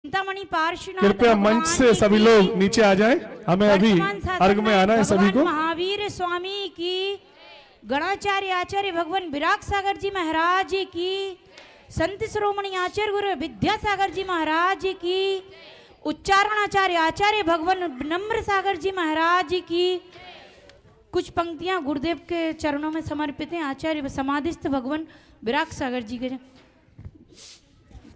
चिंतामणि पार्श्वनाथ कृपया मंच से सभी लोग नीचे आ जाएं। हमें अभी अर्घ में आना है सभी को। महावीर स्वामी की, गणाचार्य आचार्य भगवान विराग सागर जी महाराज की, संत श्रोमणी आचार्य गुरु विद्यासागर जी महाराज की, उच्चारणाचार्य आचार्य भगवान नम्र सागर जी महाराज की। कुछ पंक्तियां गुरुदेव के चरणों में समर्पित हैं। आचार्य समाधिस्थ भगवान विराग सागर जी के,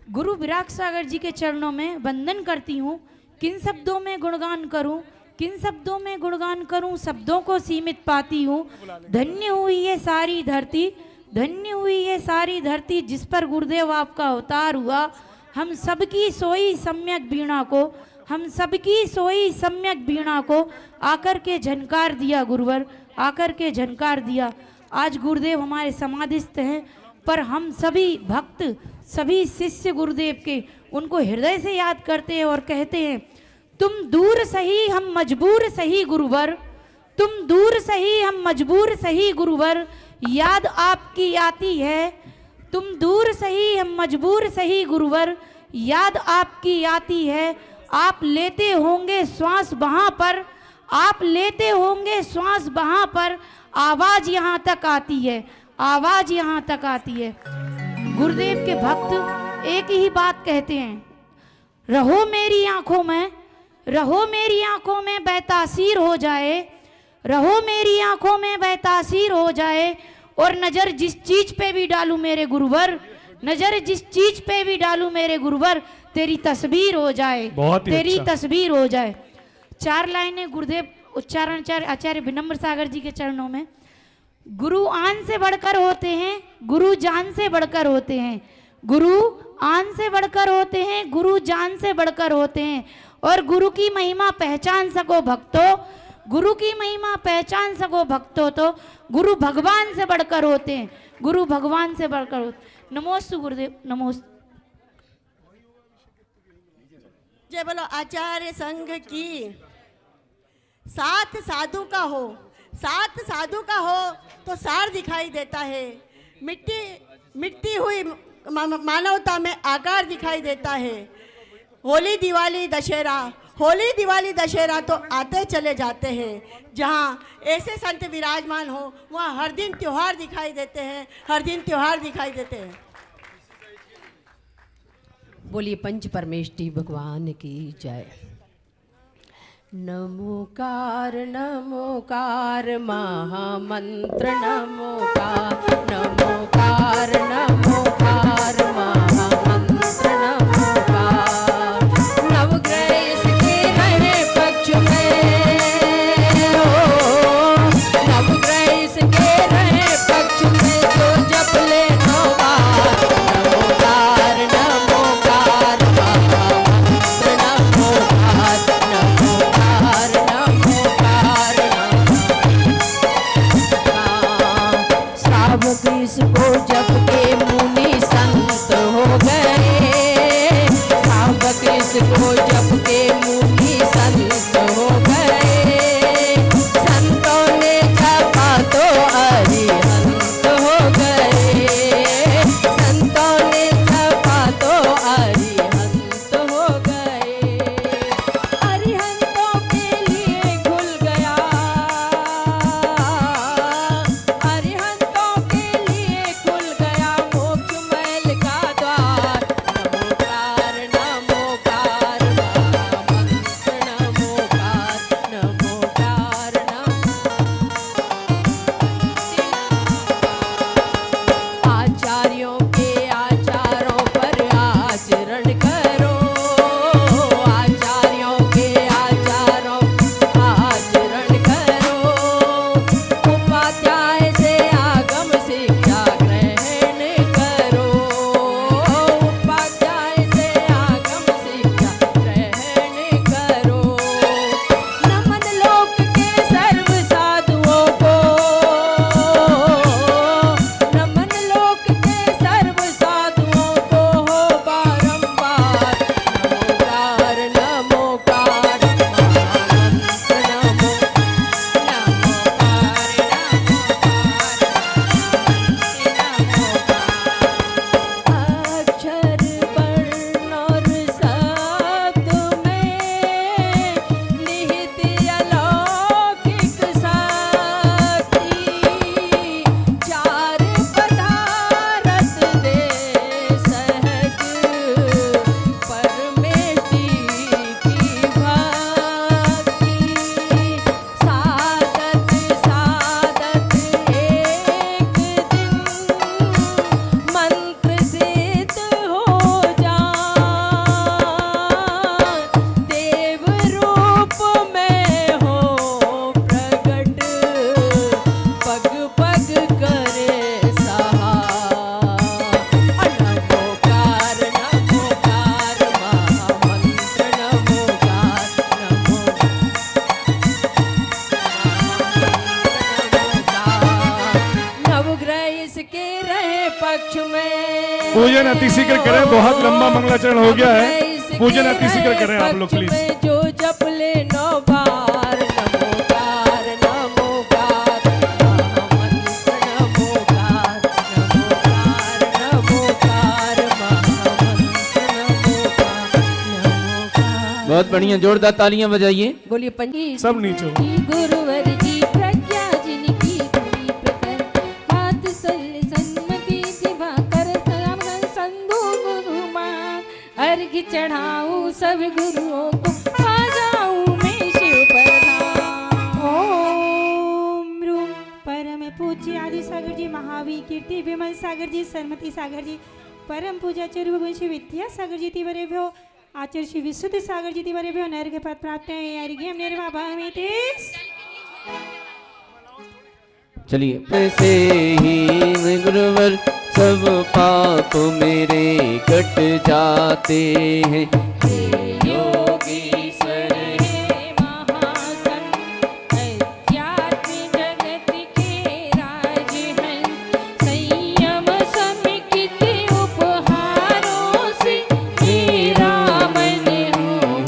गुरु विराग सागर जी के चरणों में वंदन करती हूँ। किन शब्दों में गुणगान करूँ, किन शब्दों में गुणगान करूँ, शब्दों को सीमित पाती हूँ। धन्य हुई ये सारी धरती, धन्य हुई ये सारी धरती जिस पर गुरुदेव आपका अवतार हुआ। हम सबकी सोई सम्यक वीणा को, हम सबकी सोई सम्यक वीणा को आकर के झनकार दिया गुरुवर, आकर के झनकार दिया। आज गुरुदेव हमारे समाधिस्थ हैं, पर हम सभी भक्त, सभी शिष्य गुरुदेव के उनको हृदय से याद करते हैं और कहते हैं, तुम दूर सही हम मजबूर सही गुरुवर, तुम दूर सही हम मजबूर सही गुरुवर, याद आपकी आती है। तुम दूर सही हम मजबूर सही गुरुवर, याद आपकी आती है। आप लेते होंगे श्वास वहाँ पर, आप लेते होंगे श्वास वहाँ पर, आवाज यहाँ तक आती है, आवाज यहाँ तक आती है। गुरुदेव के भक्त एक ही बात कहते हैं, रहो मेरी आंखों में, रहो मेरी आंखों में बेतासीर हो जाए, रहो मेरी आंखों में बेतासीर हो जाए। और नजर जिस चीज पे भी डालूं मेरे गुरुवर, नजर जिस चीज पे भी डालूं मेरे गुरुवर, तेरी तस्वीर हो जाए, तेरी तस्वीर हो जाए। चार लाइनें गुरुदेव उच्चारणाचार्य आचार्य विनम्र सागर जी के चरणों में। गुरु आन से बढ़कर होते हैं, गुरु जान से बढ़कर होते हैं, गुरु आन से बढ़कर होते हैं, गुरु जान से बढ़कर होते हैं। और गुरु की महिमा पहचान सको भक्तों, गुरु की महिमा पहचान सको भक्तों, तो गुरु भगवान से बढ़कर होते हैं, गुरु भगवान से बढ़कर होते। नमोस्तु गुरुदेव, नमोस्तु। जय बोलो आचार्य संघ की। साथ साधु का हो, साथ साधु का हो तो सार दिखाई देता है। मिट्टी मिट्टी हुई मानवता में आकार दिखाई देता है। होली दिवाली दशहरा, होली दिवाली दशहरा तो आते चले जाते हैं। जहाँ ऐसे संत विराजमान हो वहाँ हर दिन त्योहार दिखाई देते हैं, हर दिन त्योहार दिखाई देते हैं। बोलिए पंच परमेष्टि भगवान की जय। नमोकार नमोकार महामंत्र, नमोकार नमोकार नमोकार महामंत्र, नमोकार नवग्रह इसके रहे पक्ष में, नवग्रह इसके रहे पक्ष में, जो जप ले नवार, नमोकार नमोकार महामंत्र, नमोकार नमोकार नमोकार। श्रावक इसको जप के मुनि संत हो गए, श्रावक इसको जप के मुनि संत हो गए, संतों ने जपा तो अरिहंत हो गए, संतों ने जपा तो अरिहंत हो गए। अरिहंतों के लिए खुल गया, अरिहंतों के लिए खुल गया मोक्ष महल का द्वार। नमोकार नमोकार पूजन अतिशीघ्र करें, बहुत लंबा मंगलाचरण हो गया है। पूजन अतिशीघ्र करें आप लोग प्लीज। जो जप ले 9 बार नमोकार नमोकार महामंत्र नमोकार नमोकार नमोकार महामंत्र नमोकार। बहुत बढ़िया, जोरदार तालियां बजाइए। बोलिए पंजी सब नीचे हो। गुरुवर जी प्रज्ञा जिनकी धुनी प्रकर हाथ सल सन्मति दिवाकर संधु गुरुमान अर्घ चढ़ाऊं सब गुरुओं को आ जाऊं मैं शिव प्रधान। ओम रूम परम पूज्य आदि सागर जी, महावीर कीर्ति विमल सागर जी, सरमती सागर जी, परम पूजा आचार्य भगवान श्री विद्या सागर जी तिवरेभ्यो आचार्य श्री विशुद्ध सागर जी तिवरेभ्यो नर्घ पद प्राप्त है अर्घ्यम निर्वापयामि तेस। चलिए से ही गुरुवर सब पाप मेरे कट जाते हैं। हे योगीश्वर हे महासंत अध्यात्म जगत के राजहंस संयम समिकित उपहारों से मेरा मन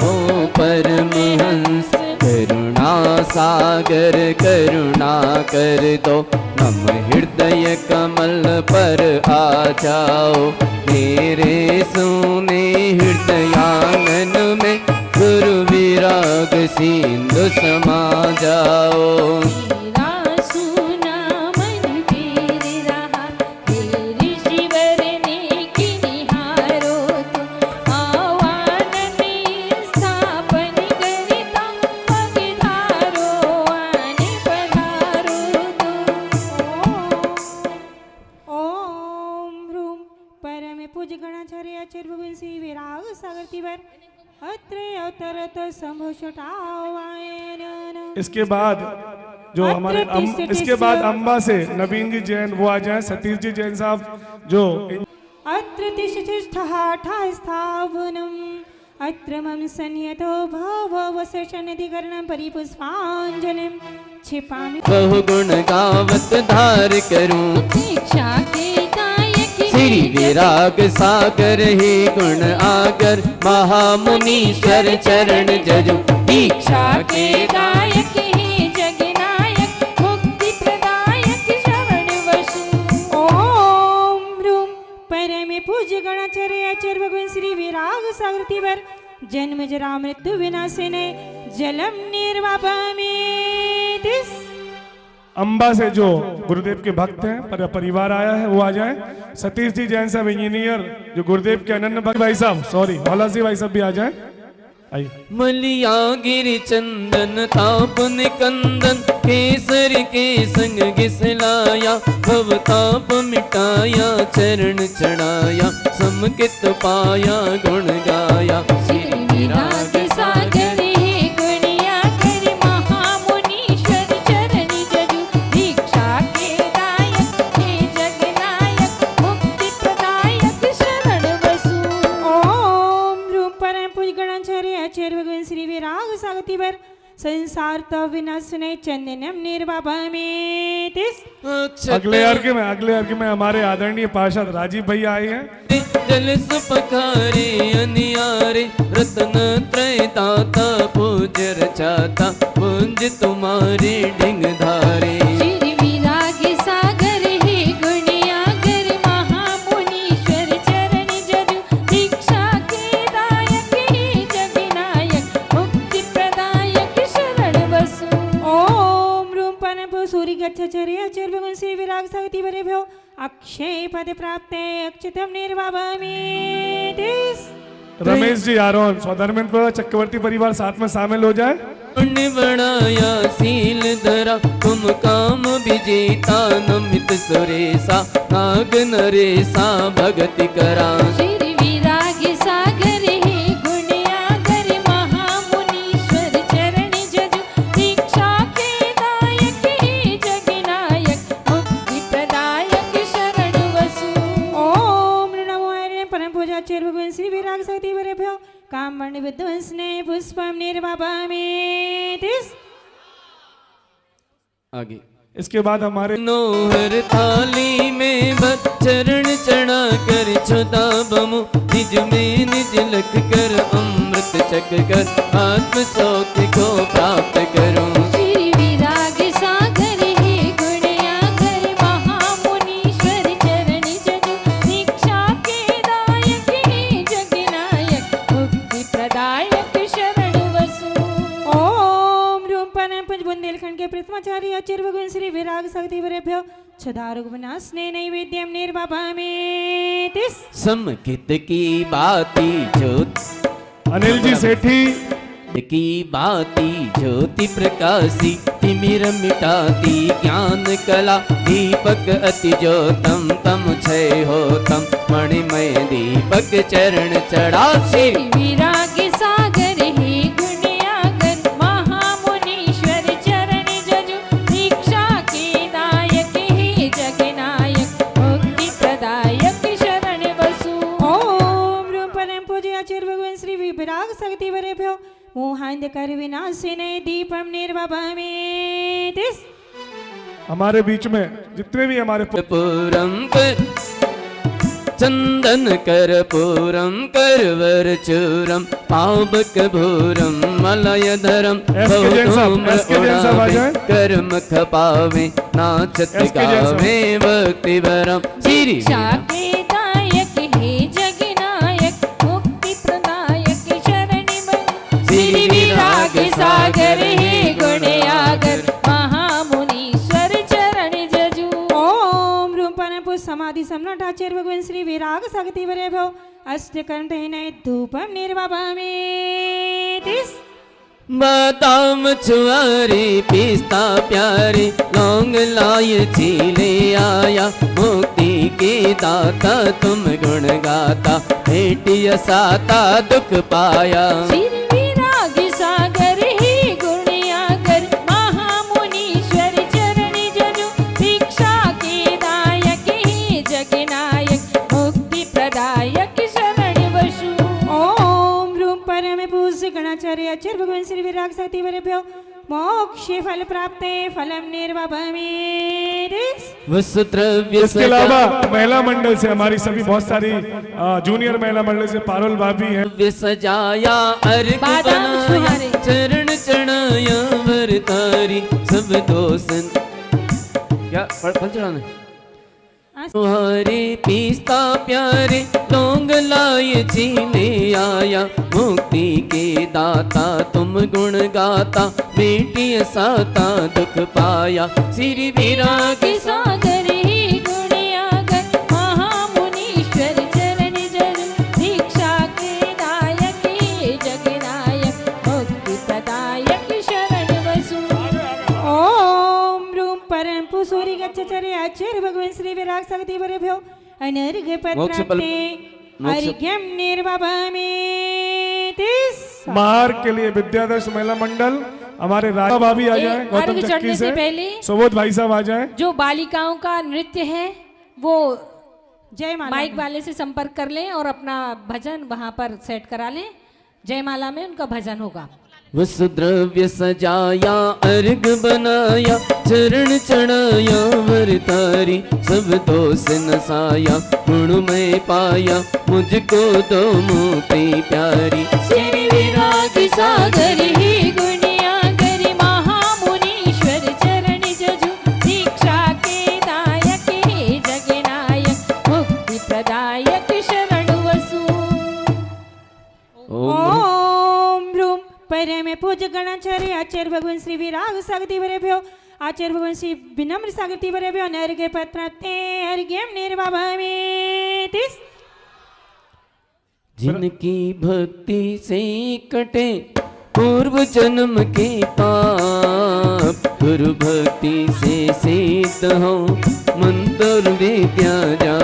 हो परमहंस करुणा सागर करुणा कर दो। हम हृदय कमल पर आ जाओ, मेरे सोने हृदयानन में गुरु विराग सिंधु समा जाओ। मेरा सुना मन फिर रहा तेरे शिवर ने कि निहारो तुम आवानन स्थापन करता पगधारो आने पधारो ओम रूम परम पूज्य गणाचार्य आचार्य भगवान श्री विराग सागर तिवर अत्र अवतरत संभव छटावायन। इसके बाद जो हमारे इसके बाद अंबा से नवीन जी जैन वो आ जाए, सतीश जी जैन साहब जो अत्र तिष्ठा स्थावनम अत्र मम सन्यतो भववसशनधिकरणं परिपुष्पाञ्जलिं क्षिपामि। बहु गुण गावत धार करूं दीक्षा के दायक श्री विराग सागर हे गुण आगर महामुनीश्वर चरण जजु। दीक्षा के दायक हे जगनायक मुक्ति प्रदायक श्रवण वशु। ओम रूम परम पूज्य गणाचार्य आचार्य भगवान श्री विराग सागर तिवर जन्म जरा मृत्यु विनाशिने जलम निर्वापयामि तिस। अंबा से जो गुरुदेव के भक्त हैं पर परिवार आया है वो आ जाए। सतीश जी जैन साहब इंजीनियर जो गुरुदेव के अनन्य भक्त भाई साहब, सॉरी भोला सिंह भाई साहब भी आ जाए। आइए। मलिया गिरि चंदन ताप निकंदन केसर के संग घिसलाया। भव ताप मिटाया चरण चढ़ाया समकित पाया गुण गाया। श्री विराग सागर हे गुणिया कर महामुनीश्वर चरण जजु। दीक्षा के दायक हे जगनायक मुक्ति प्रदायक शरण वसु। ओम रूम परम पूज्य गणाचार्य आचार्य भगवान श्री विराग सागर तिवर संसार तो विनाशने चंदनम निर्वापयामि तिस। अगले अर्घ में हमारे आदरणीय पार्षद राजीव भैया आए हैं। जल सुपकारे अनियारे रत्न त्रय दाता पूज्य रचाता पूंज तुम्हारे डिंग धारे। श्री विराग सागर हे गुणिया कर महामुनीश्वर चरण जजु। दीक्षा के दायक हे जगनायक मुक्ति प्रदायक शरण वसु। ओम रूम परम सूर्य गच्छाचार्य आचार्य भगवान श्री विराग सागर तिवरेभ्यो अक्षय पद प्राप्ते अक्षतम निर्वापयामि तिस। रमेश जी आरोन स्वधर्मेंद्र चक्रवर्ती परिवार साथ में शामिल हो जाए। पुण्य बढ़ाया सील धरा तुम काम विजेता नमित सुरेसा नाग नरेसा भगति करा। श्री विराग सागर हे गुणिया कर महामुनीश्वर चरण जजु। दीक्षा के दायक हे जगनायक मुक्ति प्रदायक शरण वसु। ओम नमो हरे परम पूज्य आचार्य भगवान श्री विराग सागर तिवरेभ्यो कामवर्ण विध्वंसने पुष्पम निर्वापयामि तिस। आगे इसके बाद हमारे मनोहर थाली में बस चरण चढ़ा कर छुदा बमु निज में निज लख कर अमृत चख कर आत्म सौख्य को प्राप्त करूं। श्री विराग सागर हे गुणयागर महामुनीश्वर चरण जजु दीक्षा के दायक हे जगनायक मुक्ति प्रदायक शरण वसु। ओम रूपन पंच बुंदेलखंड के प्रथमाचार्य आचार्य भगवान श्री विराग शक्ति वरेभ्यो छदारुग विनाशने नैवेद्यम निर्वापयामि। तिस समकित की बाती ज्योत अनिल जी सेठी की बाती ज्योति प्रकाशी तिमिर मिटाती ज्ञान कला दीपक अति ज्योतम तम छय होतम मणिमय दीपक चरण चढ़ा। श्री विराग सागर हे गुणयागर महामुनीश्वर चरण जजु दीक्षा के दायक हे जगनायक मुक्ति प्रदायक शरण वसु। ओम रूपन पूज्य आचार्य भगवान श्री विराग शक्ति वरेभ्यो मोहांधकार विनाशिने दीपम निर्वापयामि। तिस हमारे बीच में जितने भी हमारे पूरम कर चंदन कर पूरम करवर चूरम पावक भूरम मलय धरम कर्म खपावे नाचत गावे भक्ति वरम। श्री दीक्षा के दायक हे जगनायक मुक्ति प्रदायक शरण वसु। श्री विराग सागर हे गुणयागर महामुनीश्वर चरण जजु। ओम रूपन समाधि सम्राट आचार्य भगवान श्री विराग शक्ति वरेभ्यो अष्टकंठेन धूपम निर्वापयामि। तिस बादाम छुआरे पिस्ता प्यारे लौंग लाय चीले आया मुक्ति के दाता तुम गुण गाता भेटिया साता दुख पाया। श्री विराग सागर हे गुणयागर महामुनीश्वर चरण जजु दीक्षा के दायक हे जगनायक मुक्ति प्रदायक शरण वसु। ओम रूप परम पूज्य गणाचार्य आचार्य भगवान श्री विराग शक्ति वरेभ्यो मोक्ष फल प्राप्ते फलम निर्वापयामि। तिस वसुद्रव्य इसके अलावा महिला मंडल से हमारी सभी बहुत सारी जूनियर महिला मंडल से पारुल भाभी हैं। वे सजाया अर्घ बादाम बनाया छुहारे। चरण चढ़ाया वरतारी सब दोसन क्या फल चढ़ाने तुम्हारे पीस्ता प्यारे लौंग लाए चीले आया मुक्ति के दाता तुम गुण गाता बेटी साता दुख पाया। श्री विराग सागर हे गुणयागर महामुनीश्वर चरण जजु दीक्षा के दायक हे जगनायक मुक्ति प्रदायक शरण वसु। ओम रूप परम सूर्य गच्छाचार्य आचार्य भगवान श्री विराग शक्ति वरेभ्यो अनर्घ मोक्ष फल- पत्राप्ते मोक्ष- अर्घ्यम निर्वापयामि। तिस महार के लिए विद्यादर्श महिला मंडल हमारे राजा भाभी आ जाए गौतम अर्घ चक्की चढ़ने से से पहले सुबोध भाई साहब आ जाए। जो बालिकाओं का नृत्य है वो जयमाला माइक वाले से संपर्क कर लें और अपना भजन वहां पर सेट करा लें। जयमाला में उनका भजन होगा। वसुद्रव्य सजाया अर्घ बनाया चरण चढ़ाया वरतारी सब दोष नसाया गुण में पाया मुझको दो मुक्ति प्यारी। श्री विराग सागर हे गुणयागर महामुनीश्वर चरण जजु दीक्षा के दायक हे जगनायक मुक्ति प्रदायक शरण वसु। ओम रूप परम पूज्य गणाचार्य आचार्य भगवान श्री विराग शक्ति वरेभ्यो आचार्य भगवान श्री विनम्र शक्ति वरेभ्यो नर्घ पत्राप्ते अर्घ्यम निर्वापयामि। तिस जिनकी भक्ति से कटे पूर्व जन्म के पाप गुरु भक्ति से सिद्ध हो मंत्र विद्या जा।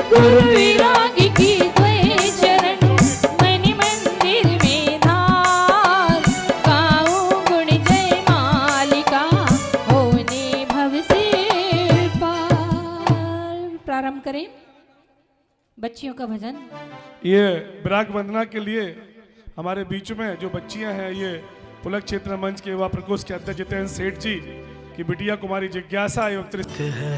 गुरु विराग की द्वय चरण मन मंदिर में धार गाऊं गुण जय मालिका होने भव से पार। प्रारंभ करें बच्चियों का भजन। ये विराग वंदना के लिए हमारे बीच में जो बच्चियां हैं ये पुलक क्षेत्र मंच के युवा प्रकोष्ठ के अध्यक्ष जितेंद्र सेठ जी कि बिटिया कुमारी जिज्ञासा एवं तृष्णा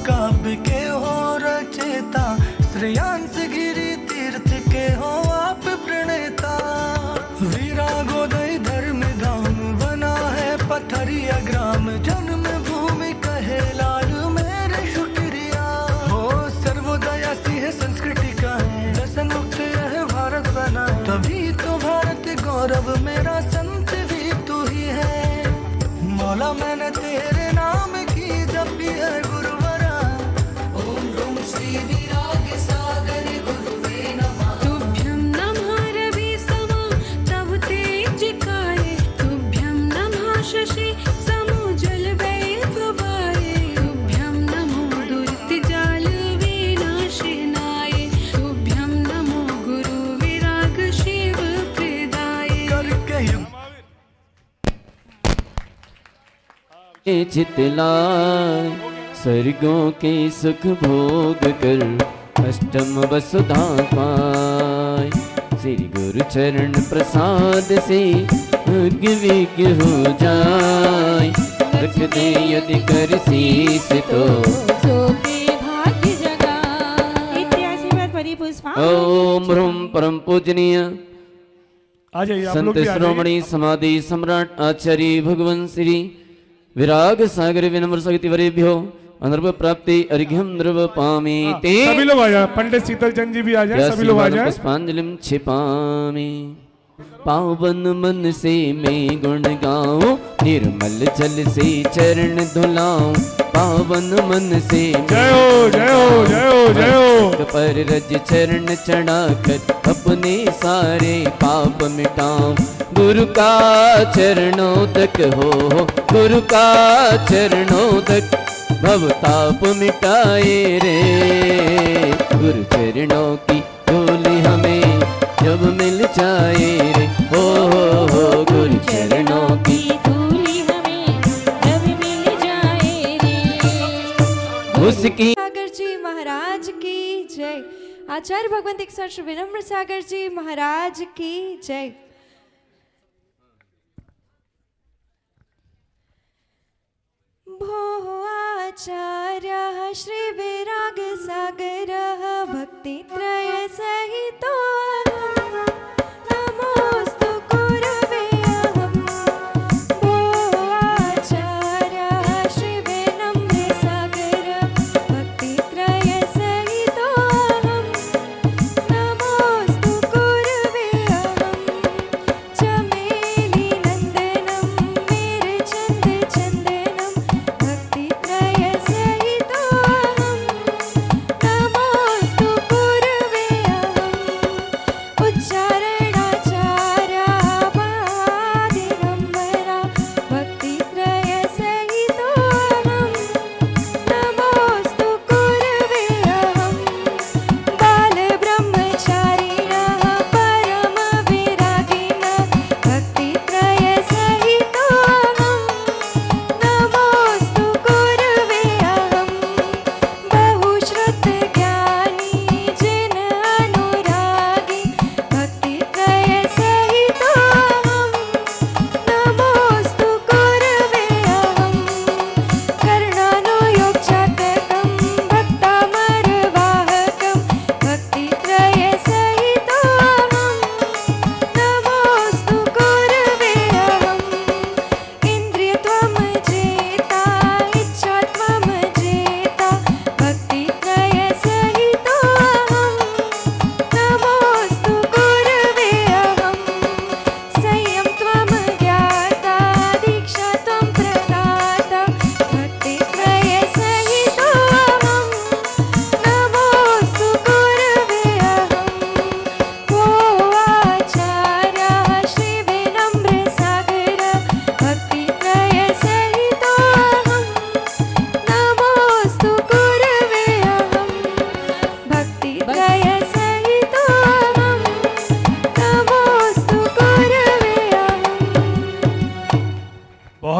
काव्य के हो रचेता, श्रेयांस गिरि तीर्थ के हो आप प्रणेता। विरागोदय धर्म धाम बना है पथरिया ग्राम, जन्म भूमि कहे लाल मेरे शुक्रिया। हो सर्वोदया सिंह संस्कृति का है, व्यसन मुक्त यह भारत बना है। तभी तो भारत गौरव मेरा, संत भी तू ही है। मौला मैंने तेरे नाम की जपी है गुरुवरा। श्री विराग सागर गुरुवे नमः। तुभ्यं नमः रवि समा तव तेज काये, तुभ्यं नमः शशि समुजल वैभवाय, तुभ्यं नमो दुरित जाल विनाशनाय, तुभ्यं नमो गुरु विराग शिव प्रदाय। चितलाय स्वर्गों के सुख भोग कर, अष्टम वसुधा पाय। श्री गुरु चरण प्रसाद से भाग्य विज्ञ हो जाय। रख दे यदि कर शीस तो भाग्य जगा। इत्याशीर्वाद परिपुष्पा। ओम ह्रूम परम पूजनीय आ जाइए आप लोग संत भी आ जाइए। श्रोमणी समाधि सम्राट आचार्य भगवान श्री विराग सागर विनम्र सहित वरेभ्यो अनर्व प्राप्ति अर्घ्यम द्रव पामी ते। सभी लोग आ जाए, पंडित शीतल चंद जी भी आ जाए, सभी लोग आ जाए। पुष्पांजलिम छिपामी। पावन मन से मैं गुण गाऊं, निर्मल जल से चरण धुलाऊं। पावन मन से जय हो जय हो जय हो जय हो। पर रज चरण चढ़ाकर अपने सारे पाप मिटाऊं। गुरु का चरणों तक हो, गुरु का चरणों तक भवताप मिटाए रे। गुरु चरणों की डोली हमें जब मिल जाए रे। हो गुरु चरणों की धूली हमें जब मिल जाए रे। उसकी सागर जी महाराज की जय। आचार्य भगवंत दीक्षांत श्री विनम्र सागर जी महाराज की जय। भो आचार्यः श्री विराग सागरः भक्तित्रय सहितो नमोस्तु गुरवे अहम्। भो आचार्यः श्री विनम्र सागरः भक्तित्रय सहितो नमोस्तु गुरवे अहम्। चमेली नंदनम मेरे चंद चंदनम भक्तित्रय सहितो नमोस्तु गुरवे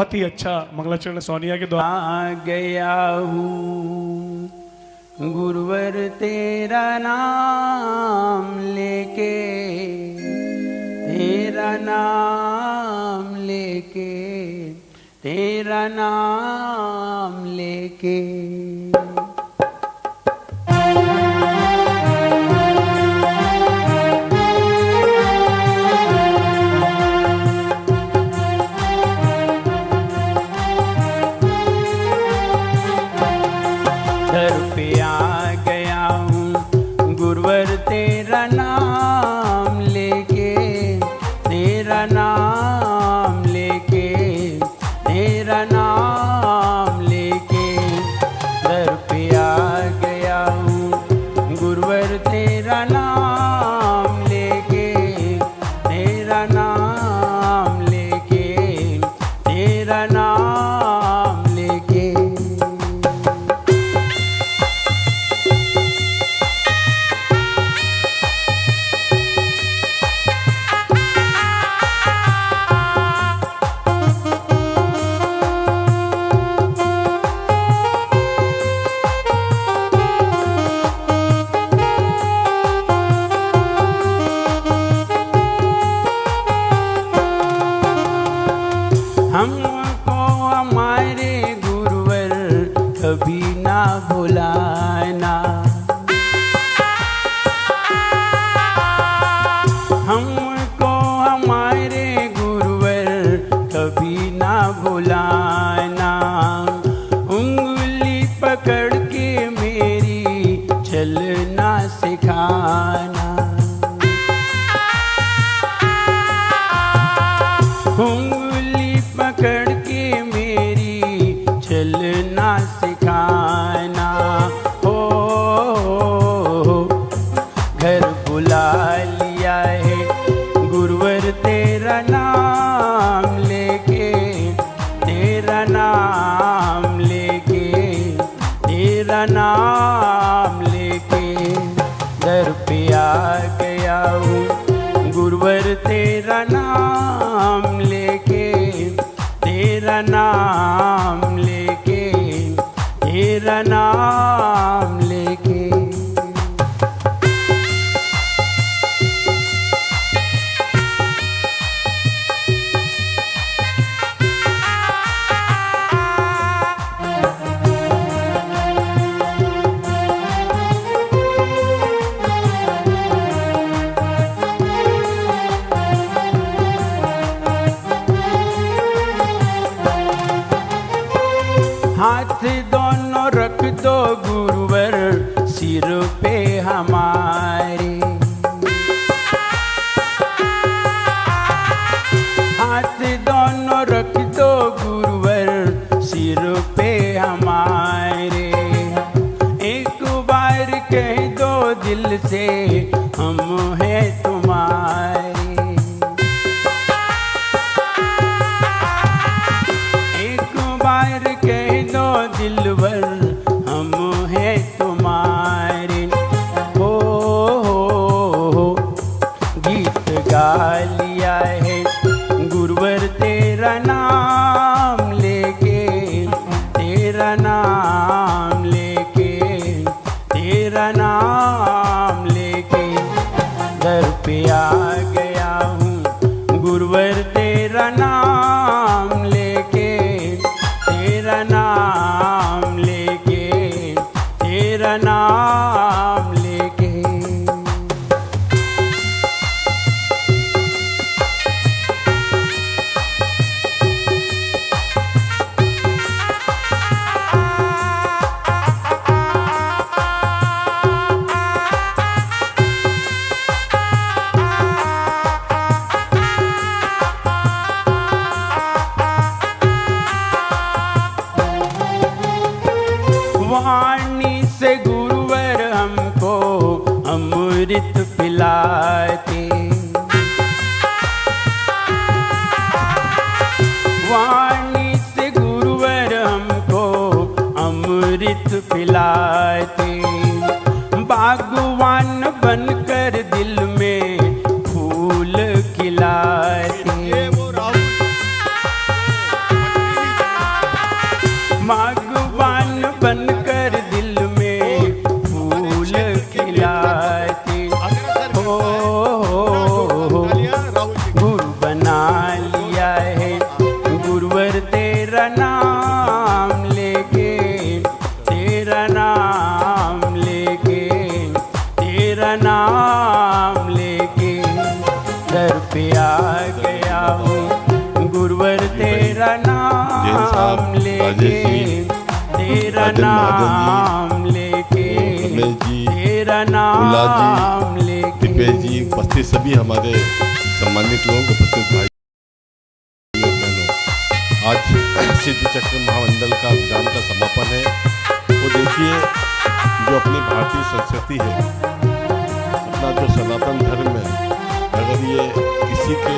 बहुत ही अच्छा मंगलाचरण सोनिया के द्वारा। आ गया हूँ गुरुवर तेरा नाम लेके, तेरा नाम लेके, तेरा नाम लेके। दर पे आ गया हूँ गुरुवर तेरा नाम लेके, तेरा नाम लेके, तेरा नाम लेके। दर पे आ गया हूँ गुरुवर तेरा नाम लेके, तेरा नाम लेके, तेरा नाम लेके। हमको हमारे गुरुवर कभी ना भुलाना, हमको हमारे गुरुवर कभी ना भुलाना। उंगली पकड़ के मेरी चलना सिखाना, उंगली पकड़ के मेरी चलना सिखाना। हो घर बुला लिया है गुरुवर तेरा नाम लेके, तेरा नाम लेके, तेरा नाम लेके। दर पे आ गया हूँ गुरुवर तेरा नाम लेके, तेरा नाम लेके, तेरा नाम लेके। हाथ दोनों रख दो गुरुवर सिर पे हमारे, हाथ दोनों रख दो गुरुवर सिर पे हमारे। एक बार कह दो दिल से हम हैं तुम्हारे, कह दो दिलवर हम हैं तुम्हारे। हो गीत गा लिया है गुरुवर तेरा नाम लेके, तेरा नाम लेके, तेरा नाम लेके। दर पे आ गया हूँ गुरुवर तेरा नाम लेके, तेरा नाम लेके, तेरा नाम लेके। वाणी से गुरुवर हमको अमृत पिलाते, वाणी से गुरुवर हमको अमृत पिलाते। बागवान बनकर दिल में फूल खिलाते, हूँ गुरुवर तेरा जैन साहब, नाम लेके, राजेश जी, तेरा राजन नाम लेके, रमेश जी, तेरा भोला नाम जी, लेके। दीपेश जी, उपस्थित सभी हमारे सम्मानित लोग, उपस्थित भाई और बहनों, आज सिद्ध चक्र महामंडल का अभियान का समापन है। तो देखिए, जो अपनी भारतीय संस्कृति है, अपना जो सनातन धर्म है, अगर ये किसी के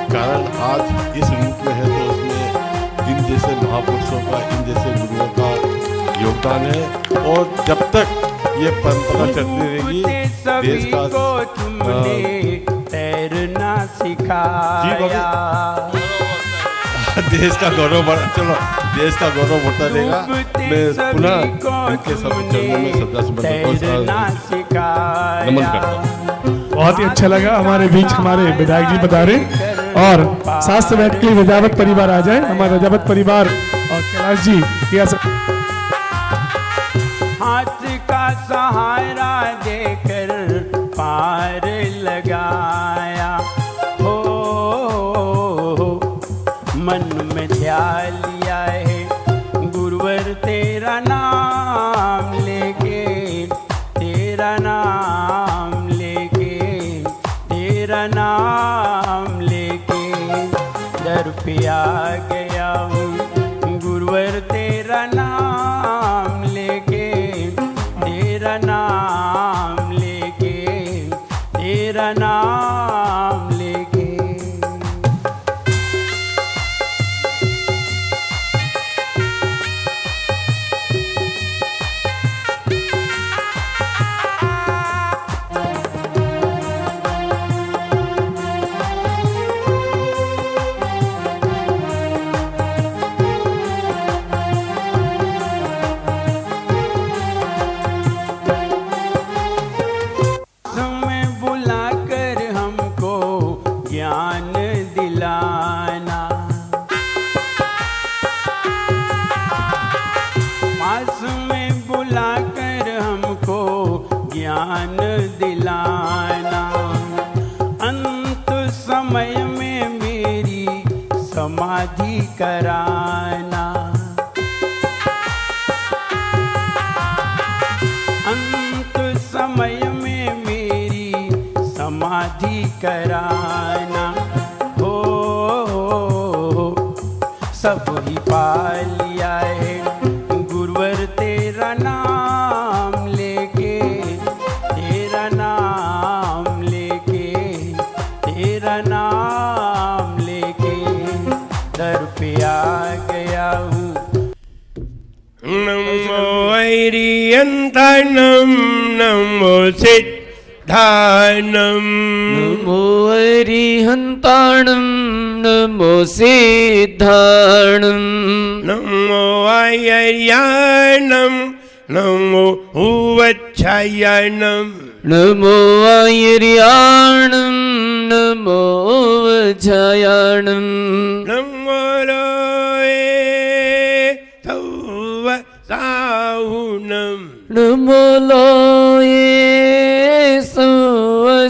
कारण आज इस रूप में है तो उसमें इन जैसे महापुरुषों का, इन जैसे गुरुओं का योगदान है। और जब तक ये परंपरा चलती रहेगी, देश का तैरना सिखाया, देश का गौरव बढ़ा, चलो देश का गौरव बढ़ता रहेगा। मैं पुनः इनके सब चरणों में श्रद्धासुमन नमन करता हूँ। बहुत ही अच्छा लगा। हमारे बीच हमारे विधायक जी पधारे और साथ से बैठ के रजावत परिवार आ जाए। हमारा रजावत परिवार और कैलाश जी हाथ का सहारा देकर पार लगाया हो, मन में ध्यान लिया है गुरुवर तेरा नाम लेके, तेरा नाम लेके, तेरा नाम लेके दर पे आ गया हूँ गुरुवर तेरा नाम लेके, तेरा नाम लेके, तेरा नाम लेके। ज्ञान दिलाना, अंत समय में मेरी समाधि कराना, अंत समय में मेरी समाधि कराना हो, सब ही पा लिया है गुरुवर तेरा नाम लेके, तेरा नाम लेके, तेरा नाम लेके दर पे आ गया हूँ। नमो वैरियंतानम नमो सिद्धानम, नमो अरिहंताणं नमो सिद्धाणं, नमो आयर्याणम नमो उवच्छायणम, नमो आयर्याणं नमो वज्रायणं, नमो लोए तव साहुनम, नमो लोये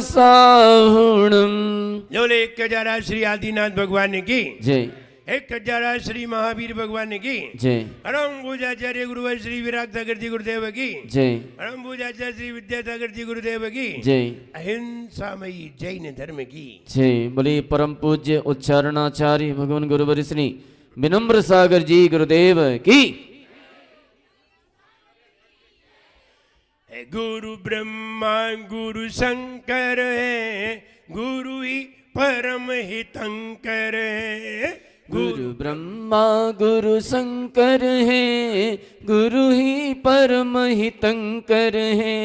साहुणम। बोले 1000 श्री आदिनाथ भगवान की जय, 1000 श्री महावीर भगवान की जय, परम पूजाचार्य गुरुवर श्री विराग सागर जी गुरुदेव की जय, परम पूजाचार्य श्री विद्यासागर जी गुरुदेव की जय, अहिंसामयी जैन धर्म की जय। बोले परम पूज्य उच्चारणाचार्य भगवान गुरुवर श्री विनम्र सागर जी गुरुदेव की। गुरु ब्रह्मा गुरु शंकर है, गुरु ही परम हितंकर है, गुरु ब्रह्मा गुरु शंकर है, गुरु ही परम हितंकर है,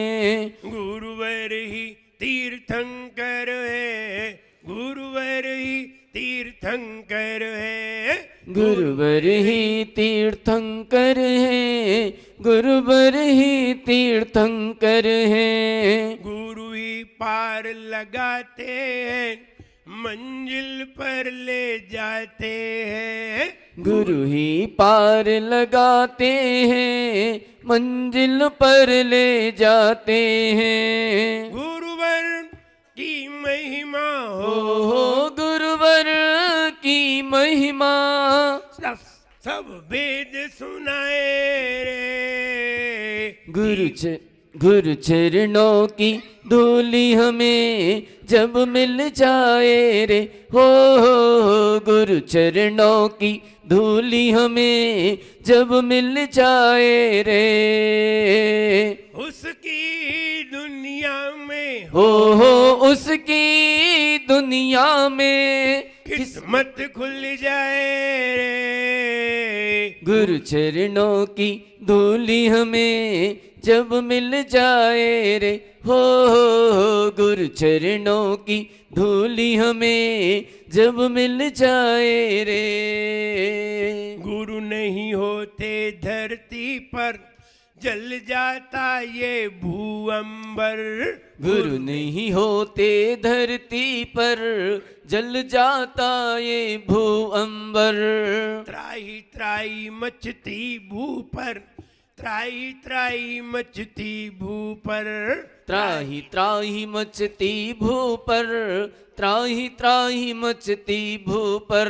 गुरुवर ही तीर्थंकर है, गुरुवर ही तीर्थंकर है, गुरुवर ही तीर्थंकर है, गुरुवर ही तीर्थंकर है, गुरु ही पार लगाते हैं, मंजिल पर ले जाते हैं, गुरु ही पार लगाते हैं, मंजिल पर ले जाते हैं। गुरुवर की महिमा हो, गुरुवर महिमा, सब वेद सुनाए रे। गुरु चरणों की धूली हमें जब मिल जाए रे, हो गुरु चरणों की धूली हमें जब मिल जाए रे, उसकी दुनिया में हो उसकी दुनिया में किस्मत खुल जाए रे। गुरु चरणों की धूली हमें जब मिल जाए रे, हो गुरु चरणों की धूली हमें जब मिल जाए रे। गुरु नहीं होते धरती पर जल जाता ये भूअंबर। गुरु नहीं होते धरती पर जल जाता ये भूअंबर। त्राही त्राही मचती भू पर, त्राही त्राही मचती भू पर, त्राही त्राही मचती भू पर, त्राही त्राही मचती भू पर।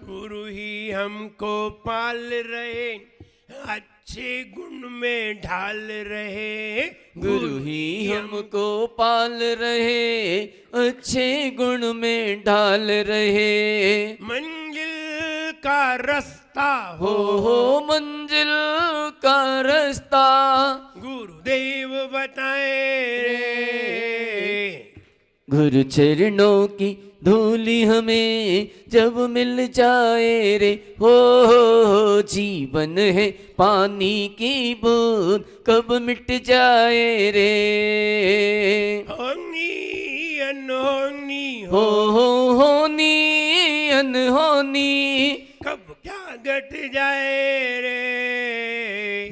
गुरु ही हमको पाल रहे, अच्छे गुण में ढाल रहे। गुरु ही हमको पाल रहे, अच्छे गुण में ढाल रहे। मंजिल का रास्ता हो मंजिल का रास्ता गुरुदेव बताए रे। गुरु चरणों की धूली हमें जब मिल जाए रे, हो जीवन है पानी की बूंद कब मिट जाए रे। होनी अनहोनी होनी अनहोनी कब क्या घट जाए रे।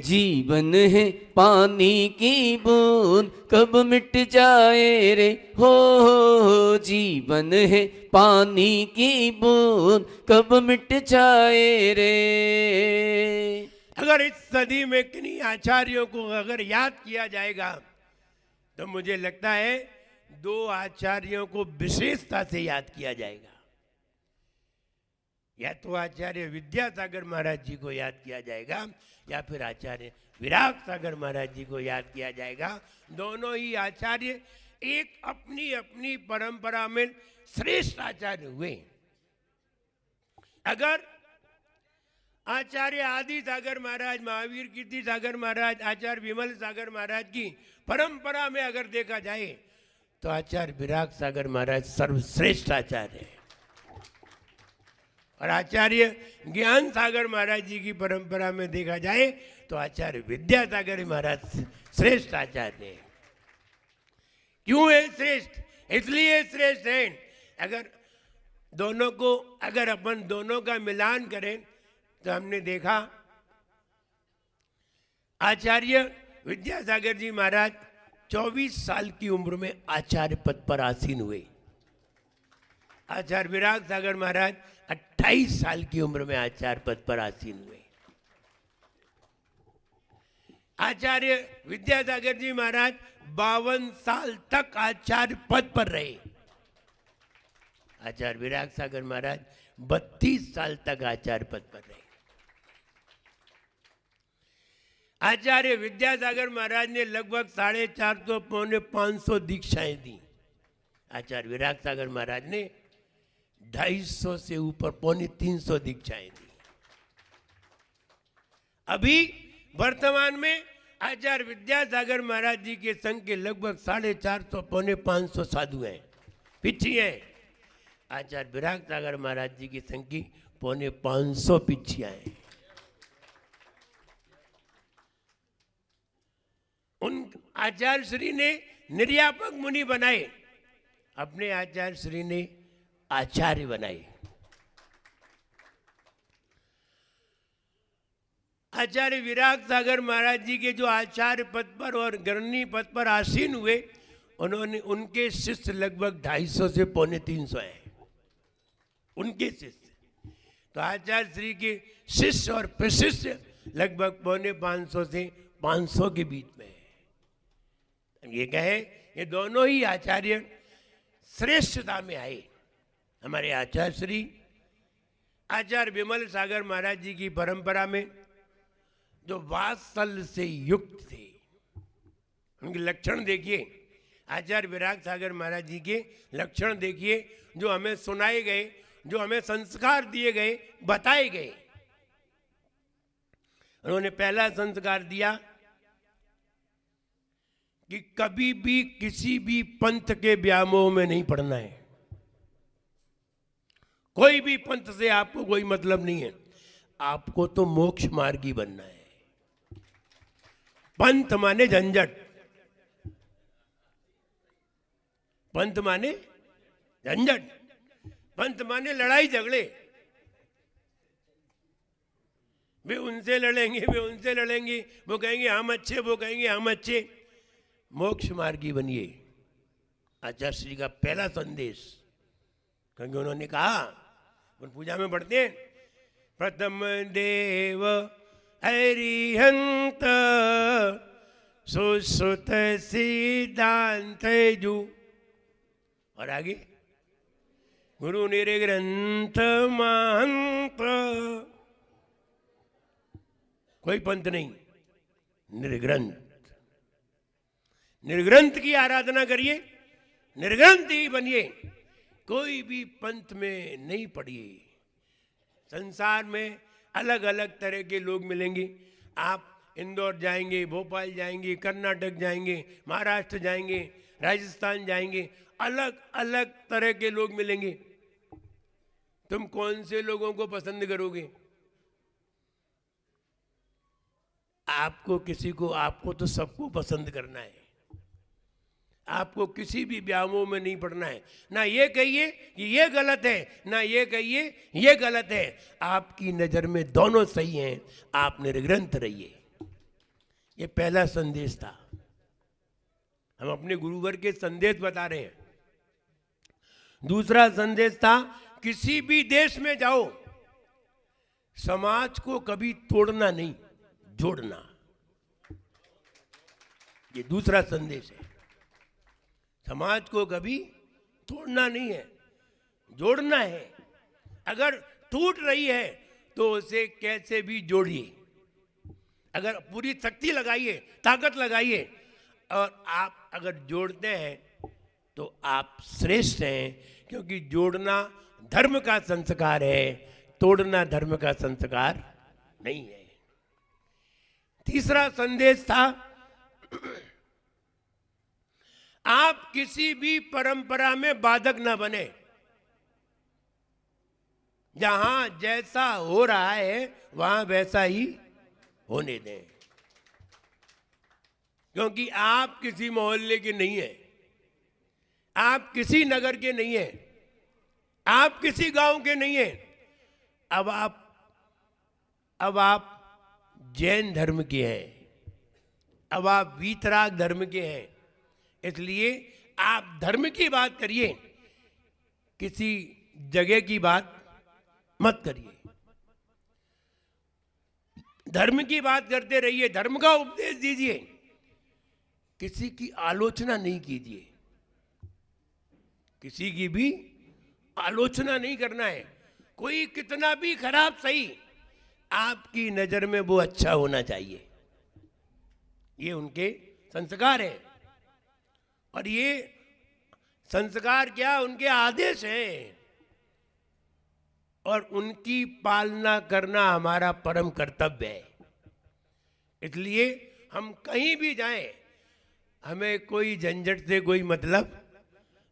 जीवन है पानी की बूंद कब मिट जाए रे, हो जीवन है पानी की बूंद कब मिट जाए रे। अगर इस सदी में किन्हीं आचार्यों को अगर याद किया जाएगा तो मुझे लगता है दो आचार्यों को विशेषता से याद किया जाएगा। या तो आचार्य विद्यासागर महाराज जी को याद किया जाएगा या फिर आचार्य विराग सागर महाराज जी को याद किया जाएगा। दोनों ही आचार्य एक अपनी अपनी परंपरा में श्रेष्ठ आचार्य हुए। अगर आचार्य आदि सागर महाराज, महावीर कीर्ति सागर महाराज, आचार्य विमल सागर महाराज की परंपरा में अगर देखा जाए तो आचार्य विराग सागर महाराज सर्वश्रेष्ठ आचार्य है। और आचार्य ज्ञान सागर महाराज जी की परंपरा में देखा जाए तो आचार्य विद्यासागर महाराज श्रेष्ठ आचार्य है। क्यों है श्रेष्ठ? इसलिए श्रेष्ठ है अगर दोनों को, अगर अपन दोनों का मिलान करें तो हमने देखा आचार्य विद्यासागर जी महाराज 24 साल की उम्र में आचार्य पद पर आसीन हुए। आचार्य विराग सागर महाराज 28 साल की उम्र में आचार्य पद पर आसीन हुए। आचार्य विद्यासागर जी महाराज 52 साल तक आचार्य पद पर रहे। आचार्य विराग सागर महाराज 32 साल तक आचार्य पद पर रहे। आचार्य विद्यासागर महाराज ने लगभग 450 पौने 500 दीक्षाएं दी। आचार्य विराग सागर महाराज ने 250 से ऊपर पौने 300 दीक्षाएं दी। अभी वर्तमान में आचार्य विद्यासागर महाराज जी के संघ के लगभग 450 पौने 500 साधु हैं, पिछी हैं। आचार्य विराग सागर महाराज जी के संघ की पौने 500 पिछियां हैं। उन आचार्य श्री ने निर्यापक मुनि बनाए, अपने आचार्य श्री ने आचार्य बनाए। आचार्य विराग सागर महाराज जी के जो आचार्य पद पर और गणनी पद पर आसीन हुए, उन्होंने उनके शिष्य लगभग 250 से पौने 300 हैं, उनके शिष्य। तो आचार्य श्री के शिष्य और प्रशिष्य लगभग पौने 500 से 500 के बीच में है। ये कहे ये दोनों ही आचार्य श्रेष्ठता में आए। हमारे आचार्य श्री आचार्य विमल सागर महाराज जी की परंपरा में जो वात्सल्य से युक्त थे, उनके लक्षण देखिए। आचार्य विराग सागर महाराज जी के लक्षण देखिए, जो हमें सुनाए गए, जो हमें संस्कार दिए गए, बताए गए। उन्होंने पहला संस्कार दिया कि कभी भी किसी भी पंथ के व्यामोह में नहीं पड़ना है। कोई भी पंथ से आपको कोई मतलब नहीं है, आपको तो मोक्ष मार्गी बनना है। पंथ माने झंझट, पंथ माने झंझट, पंथ माने लड़ाई झगड़े। वे उनसे लड़ेंगे, वे उनसे लड़ेंगे, वो कहेंगे हम अच्छे, वो कहेंगे हम अच्छे। मोक्ष मार्गी बनिए, आचार्य श्री का पहला संदेश। क्योंकि उन्होंने कहा, उन पूजा में पढ़ते हैं, प्रथम देव हरिहंत सुश्रुत सिद्धांत जू, और आगे गुरु निर्ग्रंथ महंत। कोई पंथ नहीं, निर्ग्रंथ। निर्ग्रंथ की आराधना करिए, निर्ग्रंथ ही बनिए, कोई भी पंथ में नहीं पड़िए। संसार में अलग अलग तरह के लोग मिलेंगे। आप इंदौर जाएंगे, भोपाल जाएंगे, कर्नाटक जाएंगे, महाराष्ट्र जाएंगे, राजस्थान जाएंगे, अलग अलग तरह के लोग मिलेंगे। तुम कौन से लोगों को पसंद करोगे? आपको किसी को, आपको तो सबको पसंद करना है। आपको किसी भी व्यामोह में नहीं पड़ना है। ना ये कहिए कि ये गलत है, ना ये कहिए ये गलत है। आपकी नजर में दोनों सही हैं, आप निर्ग्रंथ रहिए। ये पहला संदेश था। हम अपने गुरुवर के संदेश बता रहे हैं। दूसरा संदेश था, किसी भी देश में जाओ, समाज को कभी तोड़ना नहीं, जोड़ना। ये दूसरा संदेश है। समाज को कभी तोड़ना नहीं है, जोड़ना है। अगर टूट रही है तो उसे कैसे भी जोड़िए। अगर पूरी शक्ति लगाइए, ताकत लगाइए, और आप अगर जोड़ते हैं तो आप श्रेष्ठ हैं। क्योंकि जोड़ना धर्म का संस्कार है, तोड़ना धर्म का संस्कार नहीं है। तीसरा संदेश था, आप किसी भी परंपरा में बाधक ना बने। जहां जैसा हो रहा है वहां वैसा ही होने दें। क्योंकि आप किसी मोहल्ले के नहीं हैं, आप किसी नगर के नहीं हैं, आप किसी गांव के नहीं हैं। अब आप जैन धर्म के हैं, अब आप वीतराग धर्म के हैं। इसलिए आप धर्म की बात करिए, किसी जगह की बात मत करिए। धर्म की बात करते रहिए, धर्म का उपदेश दीजिए, किसी की आलोचना नहीं कीजिए। किसी की भी आलोचना नहीं करना है। कोई कितना भी खराब सही, आपकी नजर में वो अच्छा होना चाहिए। ये उनके संस्कार है। और ये संस्कार क्या, उनके आदेश हैं। और उनकी पालना करना हमारा परम कर्तव्य है। इसलिए हम कहीं भी जाएं, हमें कोई झंझट से कोई मतलब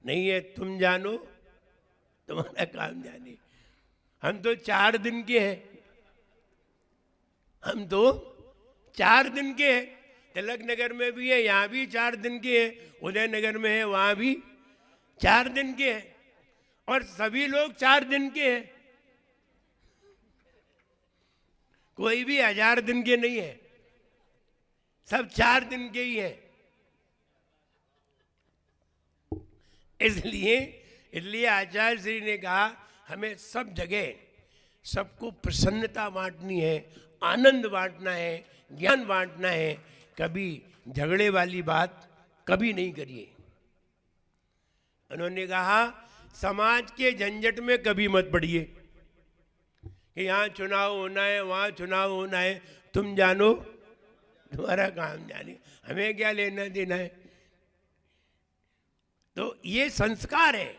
नहीं है। तुम जानो, तुम्हारा काम जाने। हम तो 4 दिन के हैं, हम तो 4 दिन के हैं। तिलक नगर में भी है, यहाँ भी 4 दिन के हैं। उदयनगर में है, वहाँ भी 4 दिन के हैं। और सभी लोग 4 दिन के हैं। कोई भी 1000 दिन के नहीं है, सब 4 दिन के ही हैं। इसलिए आचार्य श्री ने कहा, हमें सब जगह सबको प्रसन्नता बांटनी है, आनंद बांटना है, ज्ञान बांटना है। कभी झगड़े वाली बात कभी नहीं करिए। उन्होंने कहा, समाज के झंझट में कभी मत पड़िए। कि यहाँ चुनाव होना है, वहाँ चुनाव होना है, तुम जानो, तुम्हारा काम जाने, हमें क्या लेना देना है। तो ये संस्कार है,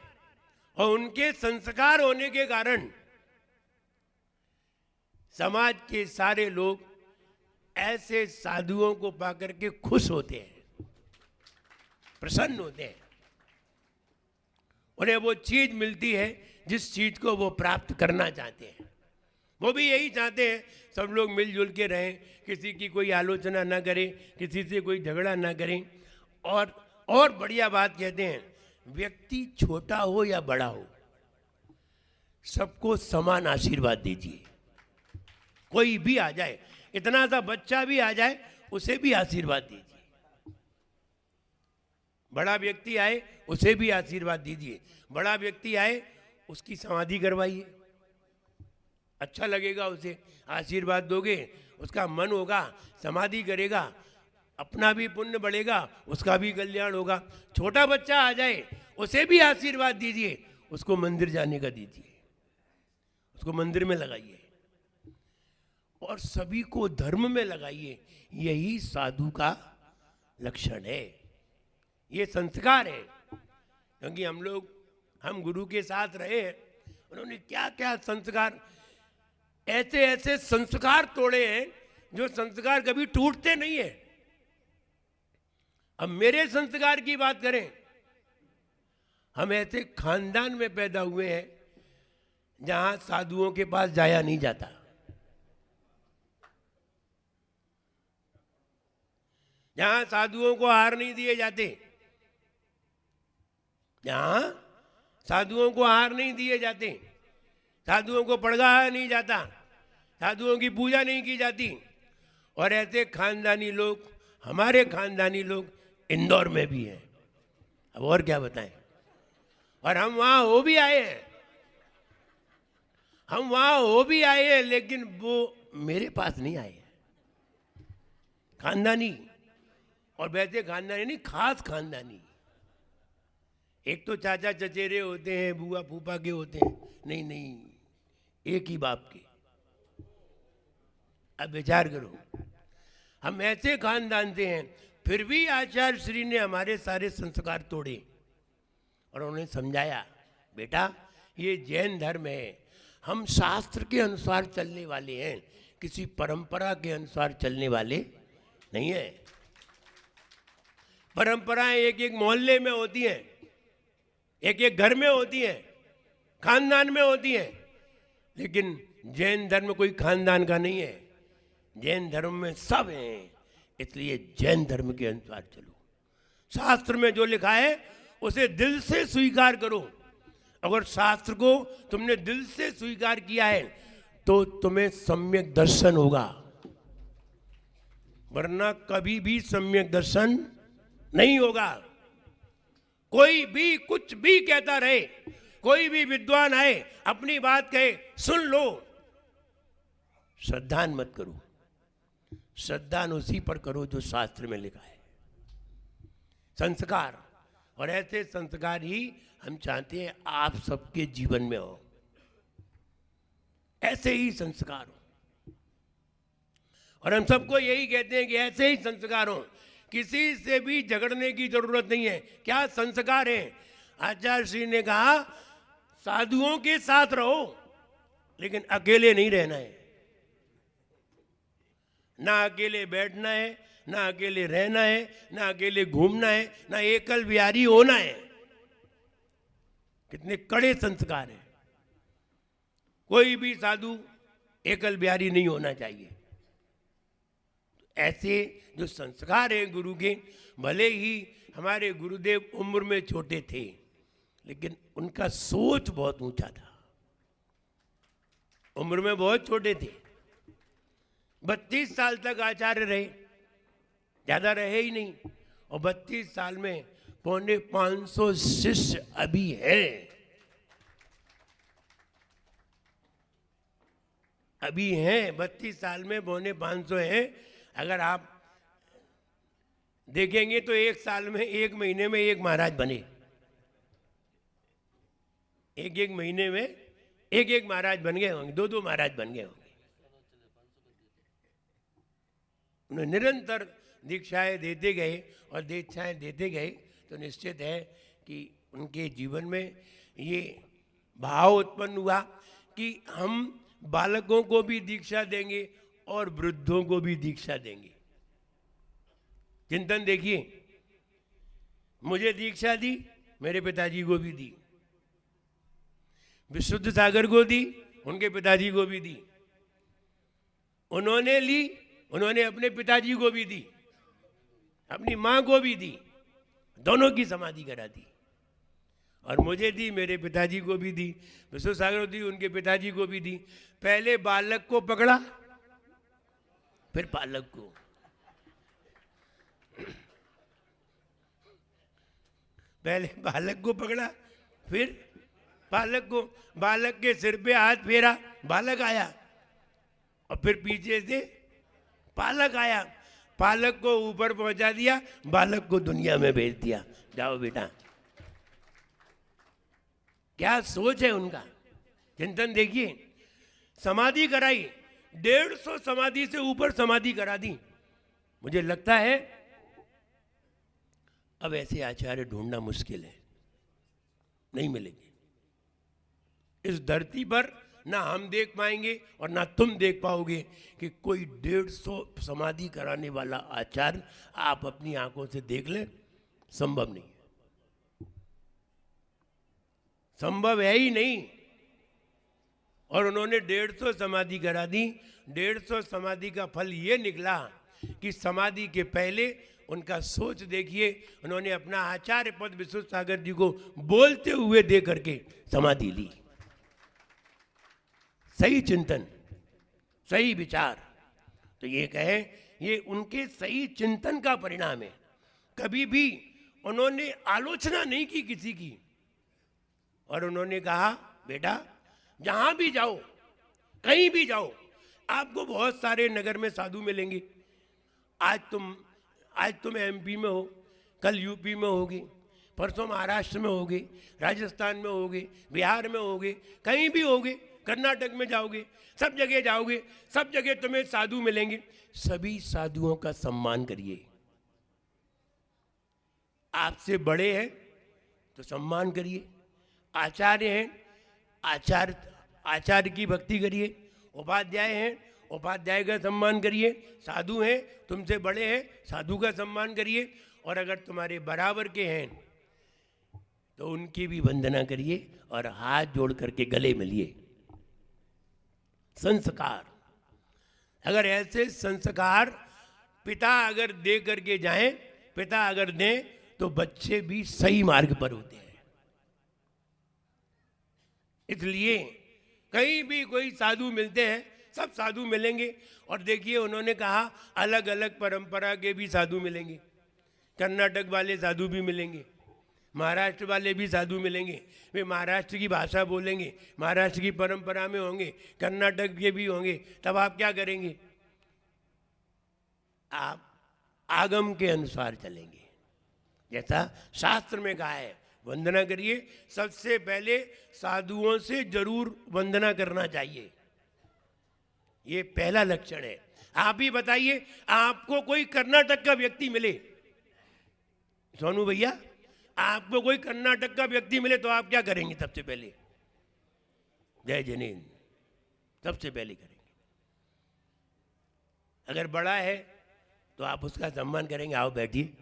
और उनके संस्कार होने के कारण समाज के सारे लोग ऐसे साधुओं को पाकर के खुश होते हैं, प्रसन्न होते हैं। उन्हें वो चीज मिलती है जिस चीज को वो प्राप्त करना चाहते हैं। वो भी यही चाहते हैं सब लोग मिलजुल के रहें, किसी की कोई आलोचना ना करें, किसी से कोई झगड़ा ना करें। और बढ़िया बात कहते हैं, व्यक्ति छोटा हो या बड़ा हो, सबको समान आशीर्वाद दीजिए। कोई भी आ जाए, इतना सा बच्चा भी आ जाए, उसे भी आशीर्वाद दीजिए। बड़ा व्यक्ति आए, उसे भी आशीर्वाद दीजिए। बड़ा व्यक्ति आए, उसकी समाधि करवाइए, अच्छा लगेगा उसे। आशीर्वाद दोगे, उसका मन होगा, समाधि करेगा, अपना भी पुण्य बढ़ेगा, उसका भी कल्याण होगा। छोटा बच्चा आ जाए, उसे भी आशीर्वाद दीजिए, उसको मंदिर जाने का दीजिए, उसको मंदिर में लगाइए, और सभी को धर्म में लगाइए। यही साधु का लक्षण है, ये संस्कार है। क्योंकि हम गुरु के साथ रहे हैं, उन्होंने क्या क्या संस्कार, ऐसे ऐसे संस्कार तोड़े हैं जो संस्कार कभी टूटते नहीं है। अब मेरे संस्कार की बात करें, हम ऐसे खानदान में पैदा हुए हैं जहां साधुओं के पास जाया नहीं जाता, जहां साधुओं को हार नहीं दिए जाते, जहां साधुओं को हार नहीं दिए जाते, साधुओं को पड़गाया नहीं जाता, साधुओं की पूजा नहीं की जाती। और ऐसे खानदानी लोग, हमारे खानदानी लोग इंदौर में भी हैं। अब और क्या बताएं। और हम वहां हो भी आए हैं, हम वहां हो भी आए हैं, लेकिन वो मेरे पास नहीं आए हैं। खानदानी, और वैसे खानदानी नहीं, खास खानदानी। एक तो चाचा चचेरे होते हैं, बुआ फूफा के होते हैं, नहीं नहीं, एक ही बाप के। अब विचार करो, हम ऐसे खानदान से हैं, फिर भी आचार्य श्री ने हमारे सारे संस्कार तोड़े और उन्हें समझाया, बेटा ये जैन धर्म है, हम शास्त्र के अनुसार चलने वाले हैं, किसी परंपरा के अनुसार चलने वाले नहीं है। परंपराएं एक एक मोहल्ले में होती हैं, एक एक घर में होती हैं, खानदान में होती हैं, लेकिन जैन धर्म कोई खानदान का नहीं है। जैन धर्म में सब हैं, इसलिए जैन धर्म के अनुसार चलो। शास्त्र में जो लिखा है उसे दिल से स्वीकार करो। अगर शास्त्र को तुमने दिल से स्वीकार किया है तो तुम्हें सम्यक दर्शन होगा, वरना कभी भी सम्यक दर्शन नहीं होगा। कोई भी कुछ भी कहता रहे, कोई भी विद्वान आए अपनी बात कहे, सुन लो, श्रद्धान मत करो। श्रद्धान उसी पर करो जो शास्त्र में लिखा है। संस्कार, और ऐसे संस्कार ही हम चाहते हैं आप सबके जीवन में हो, ऐसे ही संस्कार हो। और हम सबको यही कहते हैं कि ऐसे ही संस्कार हो, किसी से भी झगड़ने की जरूरत नहीं है। क्या संस्कार है? आचार्य श्री ने कहा, साधुओं के साथ रहो, लेकिन अकेले नहीं रहना है। ना अकेले बैठना है, ना अकेले रहना है, ना अकेले घूमना है, ना एकल विहारी होना है। कितने कड़े संस्कार हैं। कोई भी साधु एकल विहारी नहीं होना चाहिए। ऐसे जो संस्कार हैं गुरु के, भले ही हमारे गुरुदेव उम्र में छोटे थे, लेकिन उनका सोच बहुत ऊंचा था। उम्र में बहुत छोटे थे, 32 साल तक आचार्य रहे, ज्यादा रहे ही नहीं। और 32 साल में 450 शिष्य अभी हैं, अभी हैं 32 साल में 450 हैं। अगर आप देखेंगे तो एक साल में, एक महीने में एक महाराज बने, एक महीने में एक एक महाराज बन गए होंगे, दो दो महाराज बन गए होंगे। उन्हें निरंतर दीक्षाएं देते गए और दीक्षाएं देते गए तो निश्चित है कि उनके जीवन में ये भाव उत्पन्न हुआ कि हम बालकों को भी दीक्षा देंगे और वृद्धों को भी दीक्षा देंगे। चिंतन देखिए, मुझे दीक्षा दी, मेरे पिताजी को भी दी, विशुद्ध सागर को दी, उनके पिताजी को भी दी, उन्होंने ली, उन्होंने अपने पिताजी को भी दी, अपनी माँ को भी दी, दोनों की समाधि करा दी। और मुझे दी, मेरे पिताजी को भी दी, विश्व सागर दी, उनके पिताजी को भी दी। पहले बालक को पकड़ा, फिर पालक को। पहले बालक को पकड़ा, फिर बालक को। बालक के सिर पे हाथ फेरा, बालक आया, और फिर पीछे से पालक आया। पालक को ऊपर पहुंचा दिया, बालक को दुनिया में भेज दिया, जाओ बेटा। क्या सोच है उनका, चिंतन देखिए। समाधि कराई, 150 समाधि से ऊपर समाधि करा दी। मुझे लगता है अब ऐसे आचार्य ढूंढना मुश्किल है, नहीं मिलेंगे इस धरती पर। ना हम देख पाएंगे और ना तुम देख पाओगे कि कोई 150 समाधि कराने वाला आचार्य आप अपनी आंखों से देख लें, संभव नहीं है, संभव है ही नहीं। और उन्होंने 150 समाधि करा दी। 150 समाधि का फल ये निकला कि समाधि के पहले उनका सोच देखिए, उन्होंने अपना आचार्य पद विश्व सागर जी को बोलते हुए दे करके समाधि ली। सही चिंतन, सही विचार, तो ये कहें ये उनके सही चिंतन का परिणाम है। कभी भी उन्होंने आलोचना नहीं की किसी की, और उन्होंने कहा बेटा जहां भी जाओ, कहीं भी जाओ, आपको बहुत सारे नगर में साधु मिलेंगे। आज तुम एमपी में हो, कल यूपी में होगे, परसों महाराष्ट्र में होगे, राजस्थान में होगे, बिहार में होगे, कहीं भी होगे, कर्नाटक में जाओगे, सब जगह जाओगे, सब जगह तुम्हें साधु मिलेंगे। सभी साधुओं का सम्मान करिए। आपसे बड़े हैं तो सम्मान करिए, आचार्य हैं आचार्य की भक्ति करिए, उपाध्याय हैं उपाध्याय का सम्मान करिए, साधु हैं तुमसे बड़े हैं साधु का सम्मान करिए, और अगर तुम्हारे बराबर के हैं तो उनकी भी वंदना करिए और हाथ जोड़ करके गले मिलिए। संस्कार, अगर ऐसे संस्कार पिता अगर दे करके जाएं, पिता अगर दें तो बच्चे भी सही मार्ग पर होते हैं। इसलिए कहीं भी कोई साधु मिलते हैं, सब साधु मिलेंगे। और देखिए उन्होंने कहा अलग अलग परंपरा के भी साधु मिलेंगे, कर्नाटक वाले साधु भी मिलेंगे, महाराष्ट्र वाले भी साधु मिलेंगे, वे महाराष्ट्र की भाषा बोलेंगे, महाराष्ट्र की परंपरा में होंगे, कर्नाटक के भी होंगे। तब आप क्या करेंगे? आप आगम के अनुसार चलेंगे, जैसा शास्त्र में कहा है वंदना करिए। सबसे पहले साधुओं से जरूर वंदना करना चाहिए, ये पहला लक्षण है। आप ही बताइए, आपको कोई कर्नाटक का व्यक्ति मिले, सोनू भैया, आपको कोई कर्नाटक का व्यक्ति मिले तो आप क्या करेंगे? सबसे पहले जय जनेन सबसे पहले करेंगे। अगर बड़ा है तो आप उसका सम्मान करेंगे, आओ बैठिए।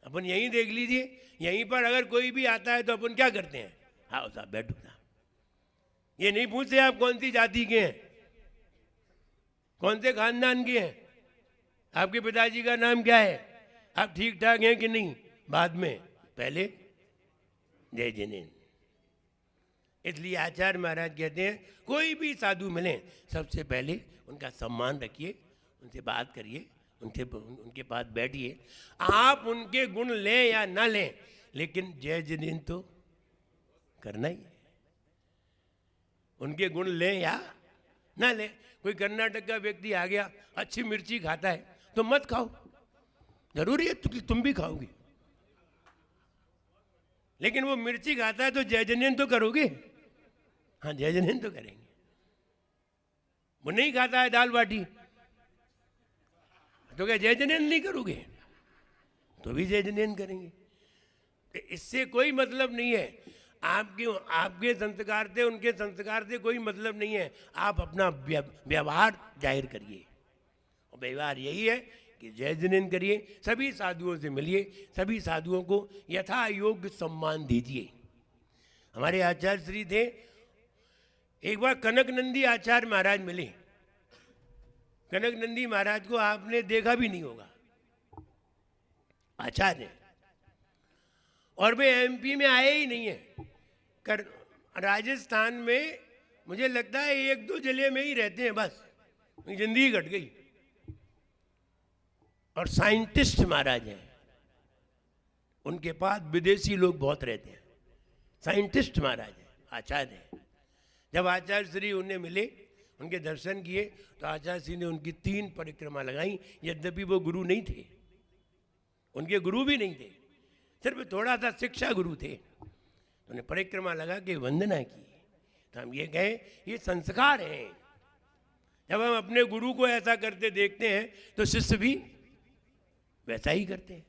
अपन यहीं देख लीजिए, यहीं पर अगर कोई भी आता है तो अपन क्या करते हैं? आओ साहब बैठो साहब। ये नहीं पूछते आप कौन सी जाति के हैं, कौन से खानदान के हैं, आपके पिताजी का नाम क्या है, आप ठीक ठाक हैं कि नहीं, बाद में, पहले जय जनेन। इसलिए आचार्य महाराज कहते हैं कोई भी साधु मिले सबसे पहले उनका सम्मान रखिए, उनसे बात करिए, उनके पास बैठिए। आप उनके गुण लें या ना लें, लेकिन जय जनेन तो करना ही है। उनके गुण लें या ना लें। कोई कर्नाटक का व्यक्ति आ गया, अच्छी मिर्ची खाता है तो मत खाओ, जरूरी है कि तुम भी खाओगे, लेकिन वो मिर्ची खाता है तो जय जनेन तो करोगे। हाँ जय जनेन तो करेंगे। वो नहीं खाता है दाल बाटी तो क्या जय जनेन नहीं करोगे? तो भी जय जनेन करेंगे। तो इससे कोई मतलब नहीं है, आपके संस्कार से उनके संस्कार से कोई मतलब नहीं है। आप अपना व्यवहार जाहिर करिए, और व्यवहार यही है कि जय जनेन करिए, सभी साधुओं से मिलिए, सभी साधुओं को यथा योग्य सम्मान दीजिए। हमारे आचार्य श्री थे, एक बार कनक नंदी आचार्य महाराज मिले। कनक नंदी महाराज को आपने देखा भी नहीं होगा, आचार्य, और वे एमपी में आए ही नहीं है। राजस्थान में मुझे लगता है 1-2 जिले में ही रहते हैं, बस जिंदगी कट गई। और साइंटिस्ट महाराज हैं, उनके पास विदेशी लोग बहुत रहते हैं। साइंटिस्ट महाराज हैं, आचार्य हैं। जब आचार्य श्री उन्हें मिले, उनके दर्शन किए, तो आचार्य श्री ने उनकी 3 परिक्रमा लगाई। यद्यपि वो गुरु नहीं थे, उनके गुरु भी नहीं थे, सिर्फ थोड़ा सा शिक्षा गुरु थे। तो उन्हें परिक्रमा लगा के वंदना की। तो हम ये कहें, ये संस्कार हैं। जब हम अपने गुरु को ऐसा करते देखते हैं तो शिष्य भी वैसा ही करते हैं।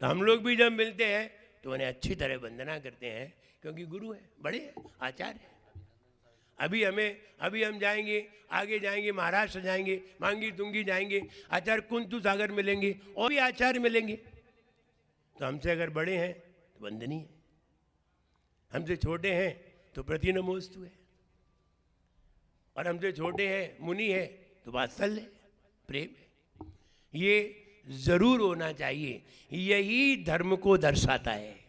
तो हम लोग भी जब मिलते हैं तो उन्हें अच्छी तरह वंदना करते हैं, क्योंकि गुरु है, बड़े हैं, आचार्य हैं। अभी हम जाएंगे, आगे जाएंगे, महाराष्ट्र जाएंगे, मांगी तुंगी जाएंगे, आचार्य कुंतु सागर मिलेंगे, और भी आचार्य मिलेंगे। तो हमसे अगर बड़े हैं तो वंदनीय है, हमसे छोटे हैं तो प्रति नमोस्तु है, और हमसे छोटे हैं, मुनि है, तो वात्सल्य है, प्रेम है। ये जरूर होना चाहिए, यही धर्म को दर्शाता है।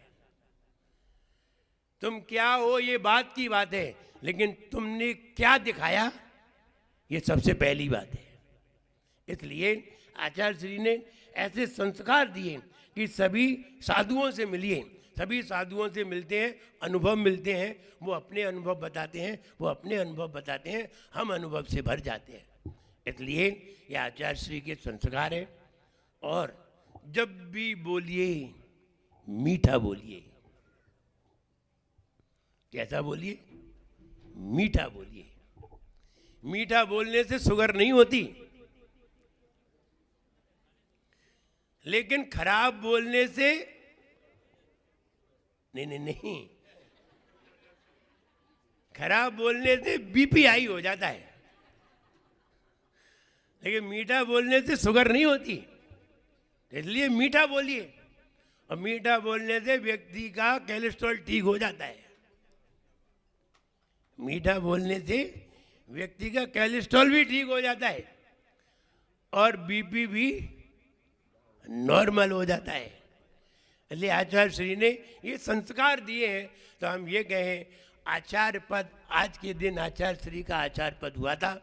तुम क्या हो ये बात की बात है, लेकिन तुमने क्या दिखाया ये सबसे पहली बात है। इसलिए आचार्य श्री ने ऐसे संस्कार दिए कि सभी साधुओं से मिलिए, सभी साधुओं से मिलते हैं, अनुभव मिलते हैं, वो अपने अनुभव बताते हैं, वो अपने अनुभव बताते हैं, हम अनुभव से भर जाते हैं। इसलिए ये आचार्य श्री के संस्कार है। और जब भी बोलिए मीठा बोलिए। कैसा बोलिए? मीठा बोलिए। मीठा बोलने से शुगर नहीं होती, लेकिन खराब बोलने से नहीं, खराब बोलने से बीपी हाई हो जाता है, लेकिन मीठा बोलने से शुगर नहीं होती। इसलिए मीठा बोलिए, और मीठा बोलने से व्यक्ति का कोलेस्ट्रॉल ठीक हो जाता है। मीठा बोलने से व्यक्ति का कोलेस्ट्रॉल भी ठीक हो जाता है, और बीपी भी नॉर्मल हो जाता है। इसलिए आचार्य श्री ने ये संस्कार दिए हैं। तो हम ये कहें, आचार्य पद, आज के दिन आचार्य श्री का आचार्य पद हुआ था।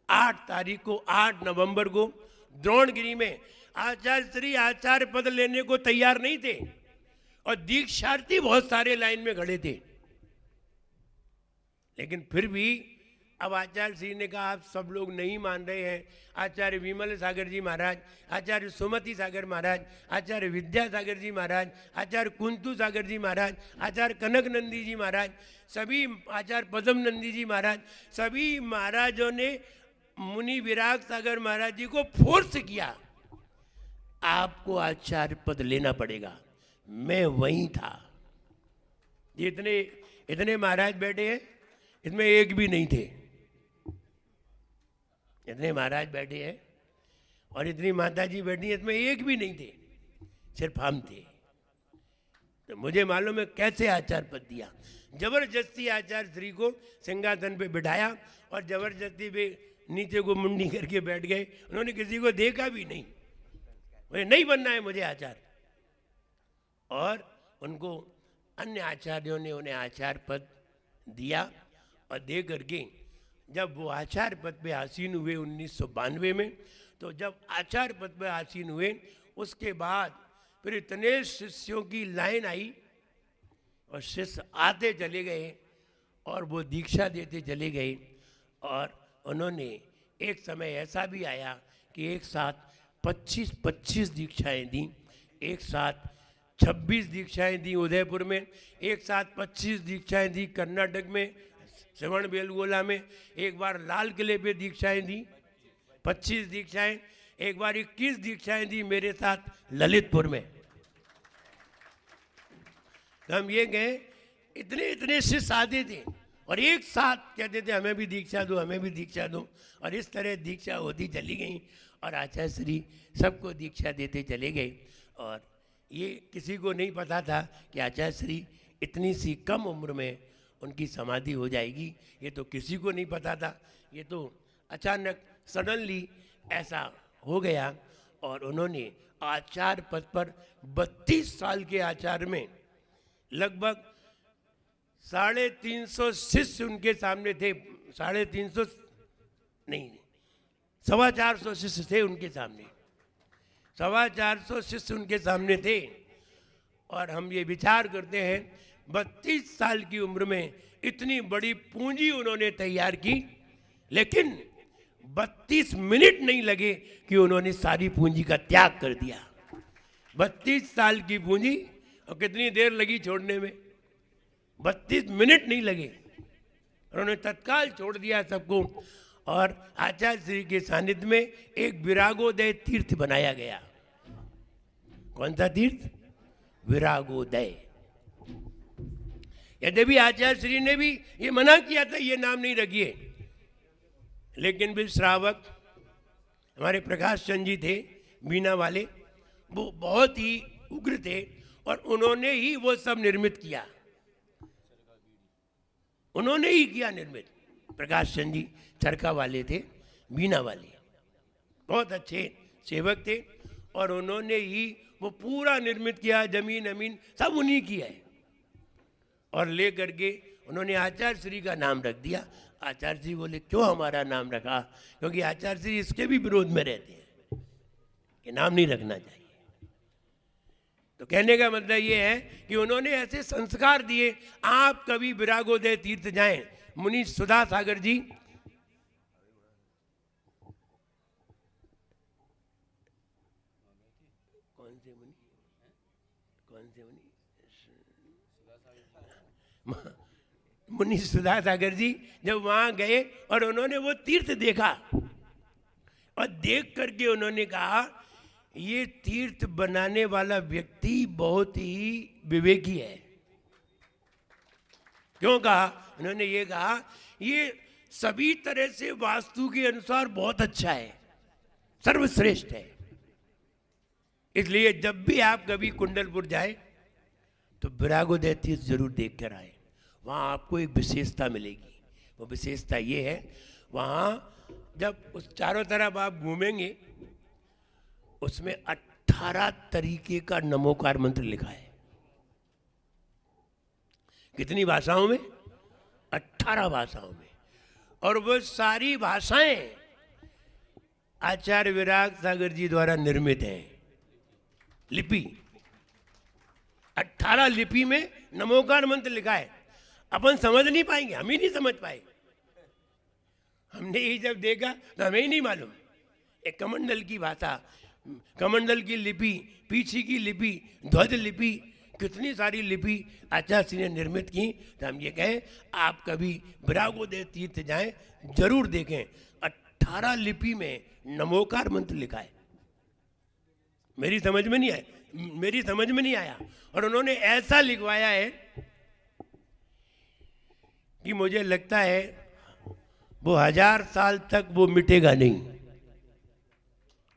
8 नवंबर को द्रोणगिरी में आचार्य श्री आचार्य पद लेने को तैयार नहीं थे, और दीक्षार्थी बहुत सारे लाइन में खड़े थे। लेकिन फिर भी अब आचार्य श्री ने कहा, आप सब लोग नहीं मान रहे हैं। आचार्य विमल सागर जी महाराज, आचार्य सुमति सागर महाराज, आचार्य विद्यासागर जी महाराज, आचार्य कुंतु सागर जी महाराज, आचार्य कनक नंदी जी महाराज, सभी आचार्य पद्म नंदी जी महाराज, सभी महाराजों ने मुनि विराग सागर महाराज जी को फोर्स किया, आपको आचार्य पद लेना पड़ेगा। मैं वहीं था। इतने महाराज बैठे हैं, इसमें एक भी नहीं थे। इतने महाराज बैठे हैं और इतनी माता जी बैठी, इसमें एक भी नहीं थे, सिर्फ हम थे। तो मुझे मालूम है कैसे आचार्य पद दिया। जबरदस्ती आचार्य श्री को सिंहासन पे बिठाया, और जबरदस्ती पे नीचे को मुंडी करके बैठ गए। उन्होंने किसी को देखा भी नहीं, मुझे नहीं बनना है, मुझे आचार्य। और उनको अन्य आचार्यों ने उन्हें आचार्य पद दिया, और दे करके जब वो आचार्य पद पे आसीन हुए 1992 में, तो जब आचार्य पद पे आसीन हुए उसके बाद फिर इतने शिष्यों की लाइन आई, और शिष्य आते चले गए, और वो दीक्षा देते चले गए। और उन्होंने एक समय ऐसा भी आया कि एक साथ 25 दीक्षाएं दी, एक साथ 26 दीक्षाएं दी उदयपुर में, एक साथ 25 दीक्षाएं दी कर्नाटक में श्रवण बेलगोला में, एक बार लाल किले पे दीक्षाएं दी 25 दीक्षाएं, एक बार 21 दीक्षाएं दी मेरे साथ ललितपुर में। तो हम ये गए, इतने इतने शिष्य आते थे और एक साथ कहते थे हमें भी दीक्षा दो, हमें भी दीक्षा दो, और इस तरह दीक्षा होती चली गई और आचार्य श्री सबको दीक्षा देते चले गए। और ये किसी को नहीं पता था कि आचार्य श्री इतनी सी कम उम्र में उनकी समाधि हो जाएगी, ये तो किसी को नहीं पता था। ये तो अचानक सडनली ऐसा हो गया और उन्होंने आचार्य पद पर 32 साल के आचार्य में लगभग 350 शिष्य उनके सामने थे, 350 नहीं 425 शिष्य थे उनके सामने, 425 शिष्य उनके सामने थे। और हम ये विचार करते हैं 32 साल की उम्र में इतनी बड़ी पूंजी उन्होंने तैयार की, लेकिन 32 मिनट नहीं लगे कि उन्होंने सारी पूंजी का त्याग कर दिया। 32 साल की पूंजी और कितनी देर लगी छोड़ने में, 32 मिनट नहीं लगे, उन्होंने तत्काल छोड़ दिया सबको। और आचार्य श्री के सानिध्य में एक विरागोदय तीर्थ बनाया गया। कौन सा तीर्थ? विरागोदय। यद्यपि आचार्य श्री ने भी ये मना किया था ये नाम नहीं रखिए, लेकिन भी श्रावक हमारे प्रकाश चंद जी थे बीना वाले, वो बहुत ही उग्र थे और उन्होंने ही वो सब निर्मित किया, उन्होंने ही किया निर्मित। प्रकाश चंद जी चरखा वाले थे, बीना वाले, बहुत अच्छे सेवक थे और उन्होंने ही वो पूरा निर्मित किया, जमीन अमीन सब उन्हीं की है। और ले करके उन्होंने आचार्य श्री का नाम रख दिया। आचार्य श्री बोले क्यों हमारा नाम रखा? क्योंकि आचार्य श्री इसके भी विरोध में रहते हैं कि नाम नहीं रखना चाहिए। तो कहने का मतलब ये है कि उन्होंने ऐसे संस्कार दिए। आप कभी विरागोदय तीर्थ जाएं, मुनि सुधा सागर जी, कौन से मुनि मुनि सुधा सागर जी जब वहां गए और उन्होंने वो तीर्थ देखा और देख करके उन्होंने कहा ये तीर्थ बनाने वाला व्यक्ति बहुत ही विवेकी है। क्यों कहा? उन्होंने ये कहा ये सभी तरह से वास्तु के अनुसार बहुत अच्छा है, सर्वश्रेष्ठ है। इसलिए जब भी आप कभी कुंडलपुर जाए तो विरागोदय तीर्थ जरूर देख कर आए। वहाँ आपको एक विशेषता मिलेगी। वो विशेषता ये है, वहाँ जब उस चारों तरफ आप घूमेंगे उसमें 18 तरीके का नमोकार मंत्र लिखा है। कितनी भाषाओं में? 18 भाषाओं में। और वो सारी भाषाएं आचार्य विराग सागर जी द्वारा निर्मित हैं। लिपि 18 लिपि में नमोकार मंत्र लिखा है। अपन समझ नहीं पाएंगे, हम ही नहीं समझ पाए। हमने ही जब देखा तो हमें ही नहीं मालूम। एक कमंडल की भाषा, कमंडल की लिपि, पीछे की लिपि, ध्वज लिपि, कितनी सारी लिपि आचार्य श्री ने निर्मित की। तो हम ये कहें आप कभी विरागोदय तीर्थ जाएं, जरूर देखें। 18 लिपि में नमोकार मंत्र लिखा है। मेरी समझ में नहीं आया। और उन्होंने ऐसा लिखवाया है कि मुझे लगता है वो 1000 साल तक वो मिटेगा नहीं,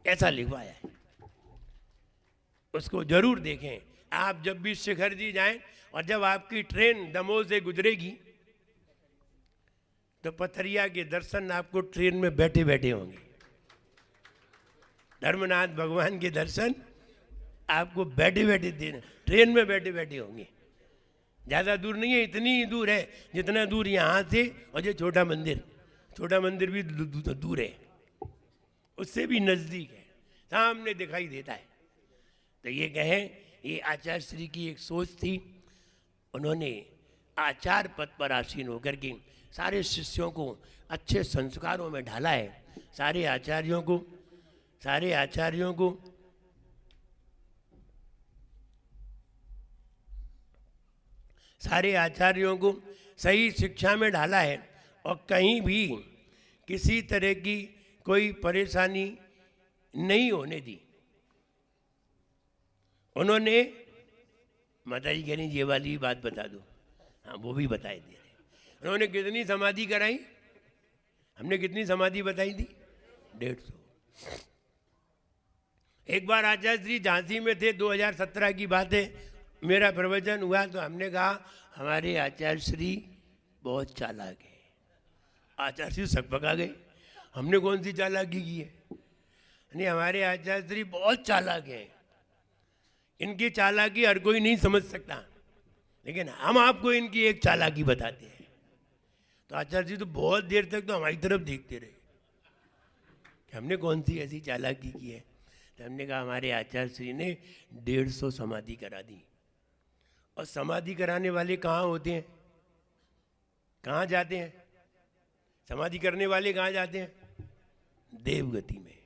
ऐसा लिखवाया है। उसको जरूर देखें। आप जब भी शिखर जी जाएं और जब आपकी ट्रेन दमोह से गुजरेगी तो पथरिया के दर्शन आपको ट्रेन में बैठे बैठे होंगे। धर्मनाथ भगवान के दर्शन आपको बैठे बैठे देना, ट्रेन में बैठे बैठे होंगे। ज़्यादा दूर नहीं है, इतनी ही दूर है जितना दूर यहाँ से और ये छोटा मंदिर भी दूर है, उससे भी नज़दीक है, सामने दिखाई देता है। तो ये कहें ये आचार्य श्री की एक सोच थी। उन्होंने आचार्य पद पर आसीन होकर के सारे शिष्यों को अच्छे संस्कारों में ढाला है। सारे आचार्यों को सारे आचार्यों को सही शिक्षा में ढाला है और कहीं भी किसी तरह की कोई परेशानी नहीं होने दी। उन्होंने, माता जी कह रही ये वाली बात बता दो, हाँ वो भी बताए दे रहे। उन्होंने कितनी समाधि कराई? हमने कितनी समाधि बताई थी? 150। एक बार आचार्य श्री झांसी में थे, 2017 की बात है, मेरा प्रवचन हुआ तो हमने कहा हमारे आचार्य श्री बहुत चालाक है। आचार्य श्री सकपका गए, हमने कौन सी चालाकी की है? नहीं, हमारे आचार्य श्री बहुत चालाक हैं, इनकी चालाकी हर कोई नहीं समझ सकता, लेकिन हम आपको इनकी एक चालाकी बताते हैं। तो आचार्य जी तो बहुत देर तक तो हमारी तरफ देखते रहे कि हमने कौन सी ऐसी चालाकी की है। तो हमने कहा हमारे आचार्य श्री ने 150 समाधि करा दी। और समाधि कराने वाले कहाँ होते हैं? कहाँ जाते हैं? समाधि करने वाले कहाँ जाते हैं? देवगति में।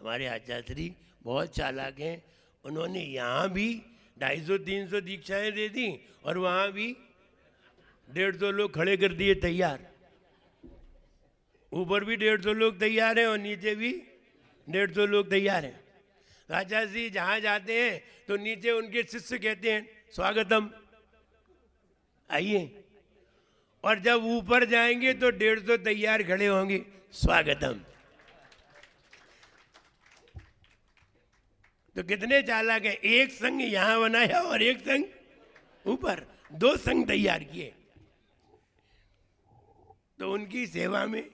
हमारे आचार्य श्री बहुत चालाक हैं, उन्होंने यहाँ भी 250-300 दीक्षाएं दे दी और वहाँ भी 150 लोग खड़े कर दिए तैयार। ऊपर भी 150 लोग तैयार हैं और नीचे भी 150 लोग तैयार हैं। आचार्य जी जहाँ जाते हैं तो नीचे उनके शिष्य कहते हैं स्वागतम, आइए। और जब ऊपर जाएंगे तो 150 तैयार खड़े होंगे, स्वागतम। तो कितने चालाक है, एक संघ यहां बनाया और एक संघ ऊपर, 2 संघ तैयार किए। तो उनकी सेवा में,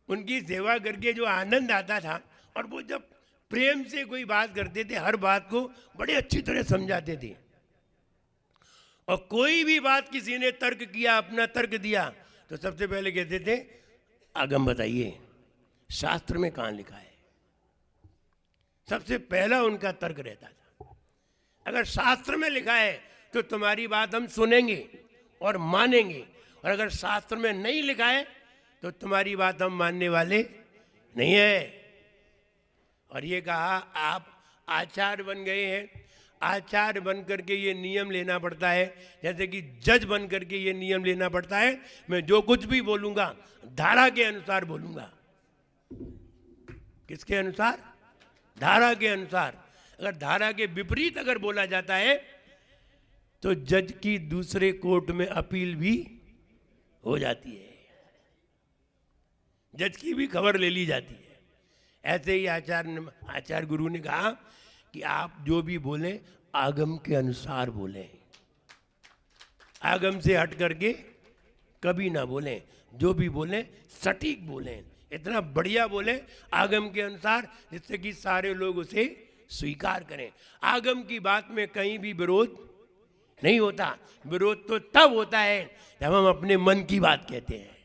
उनकी सेवा करके जो आनंद आता था, और वो जब प्रेम से कोई बात करते थे, हर बात को बड़े अच्छी तरह समझाते थे। और कोई भी बात किसी ने तर्क किया, अपना तर्क दिया, तो सबसे पहले कहते थे आगम बताइए, शास्त्र में कहाँ लिखा है। सबसे पहला उनका तर्क रहता था। अगर शास्त्र में लिखा है तो तुम्हारी बात हम सुनेंगे और मानेंगे, और अगर शास्त्र में नहीं लिखा है तो तुम्हारी बात हम मानने वाले नहीं है। और ये कहा आप आचार्य बन गए हैं, आचार्य बन करके ये नियम लेना पड़ता है, जैसे कि जज बन करके ये नियम लेना पड़ता है, मैं जो कुछ भी बोलूँगा धारा के अनुसार बोलूँगा। किसके अनुसार? धारा के अनुसार। अगर धारा के विपरीत अगर बोला जाता है तो जज की दूसरे कोर्ट में अपील भी हो जाती है, जज की भी खबर ले ली जाती है। ऐसे ही आचार्य गुरु ने कहा कि आप जो भी बोलें आगम के अनुसार बोलें, आगम से हट करके कभी ना बोलें, जो भी बोलें सटीक बोलें, इतना बढ़िया बोलें आगम के अनुसार, जिससे कि सारे लोग उसे स्वीकार करें। आगम की बात में कहीं भी विरोध नहीं होता। विरोध तो तब होता है जब हम अपने मन की बात कहते हैं,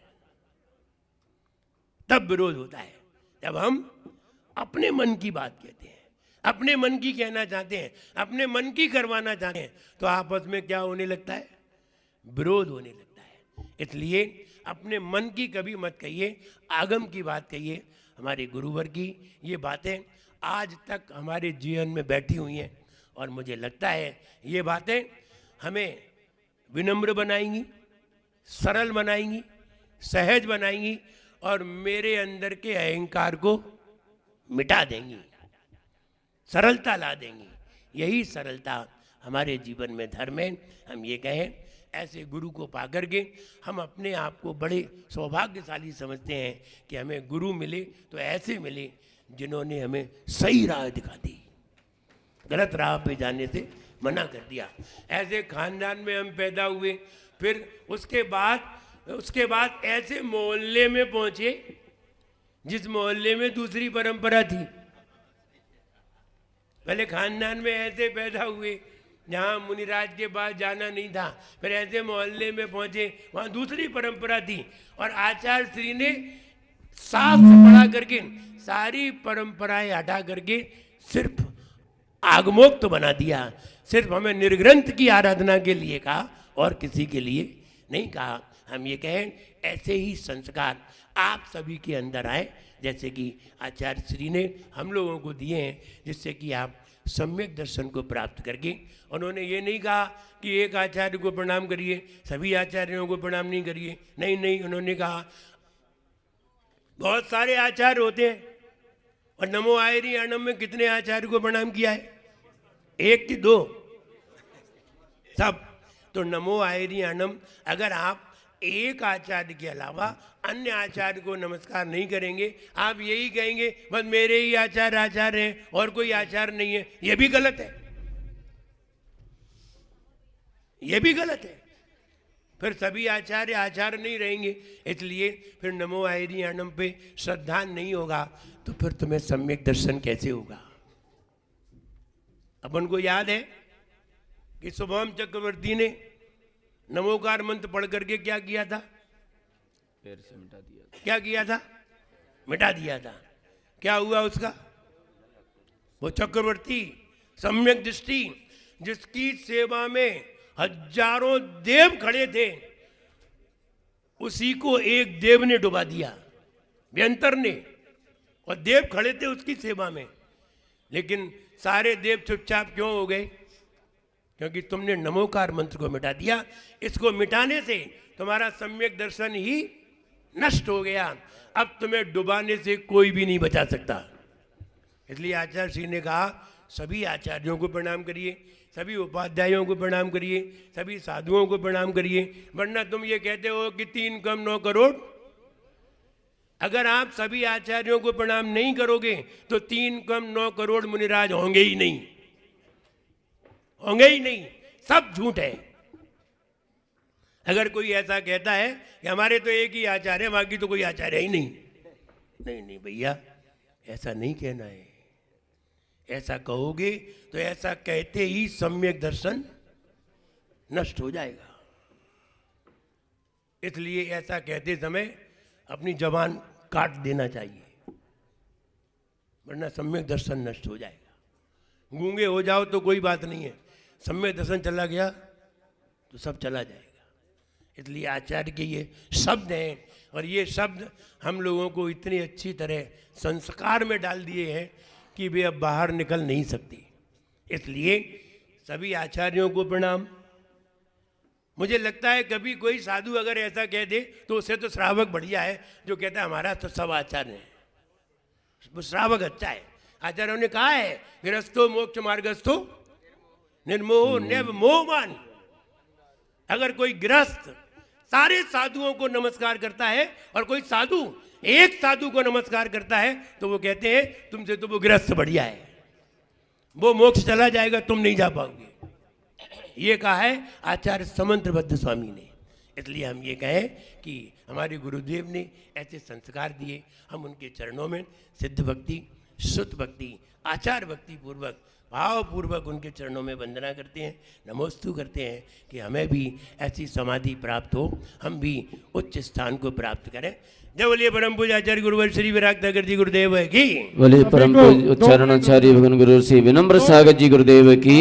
तब विरोध होता है। जब हम अपने मन की बात कहते हैं, अपने मन की कहना चाहते हैं, अपने मन की करवाना चाहते हैं, तो आपस में क्या होने लगता है? विरोध होने लगता है। इसलिए अपने मन की कभी मत कहिए, आगम की बात कहिए। हमारे गुरुवर की ये बातें आज तक हमारे जीवन में बैठी हुई हैं, और मुझे लगता है ये बातें हमें विनम्र बनाएंगी, सरल बनाएंगी, सहज बनाएंगी, और मेरे अंदर के अहंकार को मिटा देंगी, सरलता ला देंगी। यही सरलता हमारे जीवन में धर्म है। हम ये कहें, ऐसे गुरु को पाकर के हम अपने आप को बड़े सौभाग्यशाली समझते हैं कि हमें गुरु मिले तो ऐसे मिले जिन्होंने हमें सही राह दिखा दी, गलत राह पे जाने से मना कर दिया। ऐसे खानदान में हम पैदा हुए, फिर उसके बाद ऐसे मोहल्ले में पहुंचे जिस मोहल्ले में दूसरी परंपरा थी। पहले खानदान में ऐसे पैदा हुए जहाँ मुनिराज के पास जाना नहीं था, फिर ऐसे मोहल्ले में पहुंचे वहाँ दूसरी परंपरा थी, और आचार्य श्री ने शास्त्र पढ़ा करके सारी परंपराएं हटा करके सिर्फ आगमोक्त बना दिया। सिर्फ हमें निर्ग्रंथ की आराधना के लिए कहा और किसी के लिए नहीं कहा। हम ये कहें, ऐसे ही संस्कार आप सभी के अंदर आए, जैसे कि आचार्य श्री ने हम लोगों को दिए हैं, जिससे कि आप सम्यक दर्शन को प्राप्त करके उन्होंने ये नहीं कहा कि एक आचार्य को प्रणाम करिए, सभी आचार्यों को प्रणाम नहीं करिए। नहीं नहीं, उन्होंने कहा बहुत सारे आचार्य होते हैं और नमो आयरी अणम में कितने आचार्य को प्रणाम किया है? एक कि दो? सब। तो नमो आयरी अणम, अगर आप एक आचार्य के अलावा अन्य आचार्य को नमस्कार नहीं करेंगे, आप यही कहेंगे बस मेरे ही आचार्य हैं और कोई आचार्य नहीं है, यह भी गलत है, यह भी गलत है। फिर सभी आचार्य नहीं रहेंगे, इसलिए फिर नमो आयरी अणम पे श्रद्धा नहीं होगा तो फिर तुम्हें सम्यक दर्शन कैसे होगा? अपन को याद है कि शुभम चक्रवर्ती ने नमोकार मंत्र पढ़ करके क्या किया था? पैर से मिटा दिया था। क्या किया था? मिटा दिया था। क्या हुआ उसका? वो चक्रवर्ती सम्यक दृष्टि, जिसकी सेवा में हजारों देव खड़े थे, उसी को एक देव ने डुबा दिया, व्यंतर ने, और देव खड़े थे उसकी सेवा में। लेकिन सारे देव चुपचाप क्यों हो गए? क्योंकि तुमने नमोकार मंत्र को मिटा दिया। इसको मिटाने से तुम्हारा सम्यक दर्शन ही नष्ट हो गया। अब तुम्हें डुबाने से कोई भी नहीं बचा सकता। इसलिए आचार्य श्री ने कहा सभी आचार्यों को प्रणाम करिए, सभी उपाध्यायों को प्रणाम करिए, सभी साधुओं को प्रणाम करिए, वरना तुम ये कहते हो कि 3 कम 9 करोड़। अगर आप सभी आचार्यों को प्रणाम नहीं करोगे तो 3 कम 9 करोड़ मुनिराज होंगे ही नहीं, होंगे ही नहीं। सब झूठ है। अगर कोई ऐसा कहता है कि हमारे तो एक ही आचार्य है, बाकी तो कोई आचार्य ही नहीं, नहीं नहीं भैया, ऐसा नहीं कहना है। ऐसा कहोगे तो ऐसा कहते ही सम्यक दर्शन नष्ट हो जाएगा। इसलिए ऐसा कहते समय अपनी जबान काट देना चाहिए, वरना सम्यक दर्शन नष्ट हो जाएगा। गूंगे हो जाओ तो कोई बात नहीं है, सम्यक दर्शन चला गया तो सब चला जाएगा। इसलिए आचार्य के ये शब्द हैं, और ये शब्द हम लोगों को इतनी अच्छी तरह संस्कार में डाल दिए हैं कि वे अब बाहर निकल नहीं सकती। इसलिए सभी आचार्यों को प्रणाम। मुझे लगता है कभी कोई साधु अगर ऐसा कह दे तो उससे तो श्रावक बढ़िया है, जो कहता है हमारा तो सब आचार्य है, वो श्रावक अच्छा है। आचार्यों ने कहा है गृहस्थो मोक्ष मार्गस्थो निर्मोह नैव मोहमान। अगर कोई गृहस्थ सारे साधुओं को नमस्कार करता है और कोई साधु एक साधु को नमस्कार करता है तो वो कहते हैं तुमसे तो वो गृहस्थ बढ़िया है, वो मोक्ष चला जाएगा, तुम नहीं जा पाओगे। ये कहा है आचार्य समंत्रबद्ध स्वामी ने। इसलिए हम ये कहें कि हमारे गुरुदेव ने ऐसे संस्कार दिए, हम उनके चरणों में सिद्ध भक्ति, शुद्ध भक्ति, आचार भक्ति पूर्वक, भावपूर्वक उनके चरणों में वंदना करते हैं, नमोस्तु करते हैं कि हमें भी ऐसी समाधि प्राप्त हो, हम भी उच्च स्थान को प्राप्त करें। जय बोलिए परम पूज्य आचार्य गुरुवर श्री विराग नगर जी गुरुदेव की। बोलिए परम पूज्य उच्चारणाचार्य भगवान गुरु श्री विनम्र सागर जी गुरुदेव की।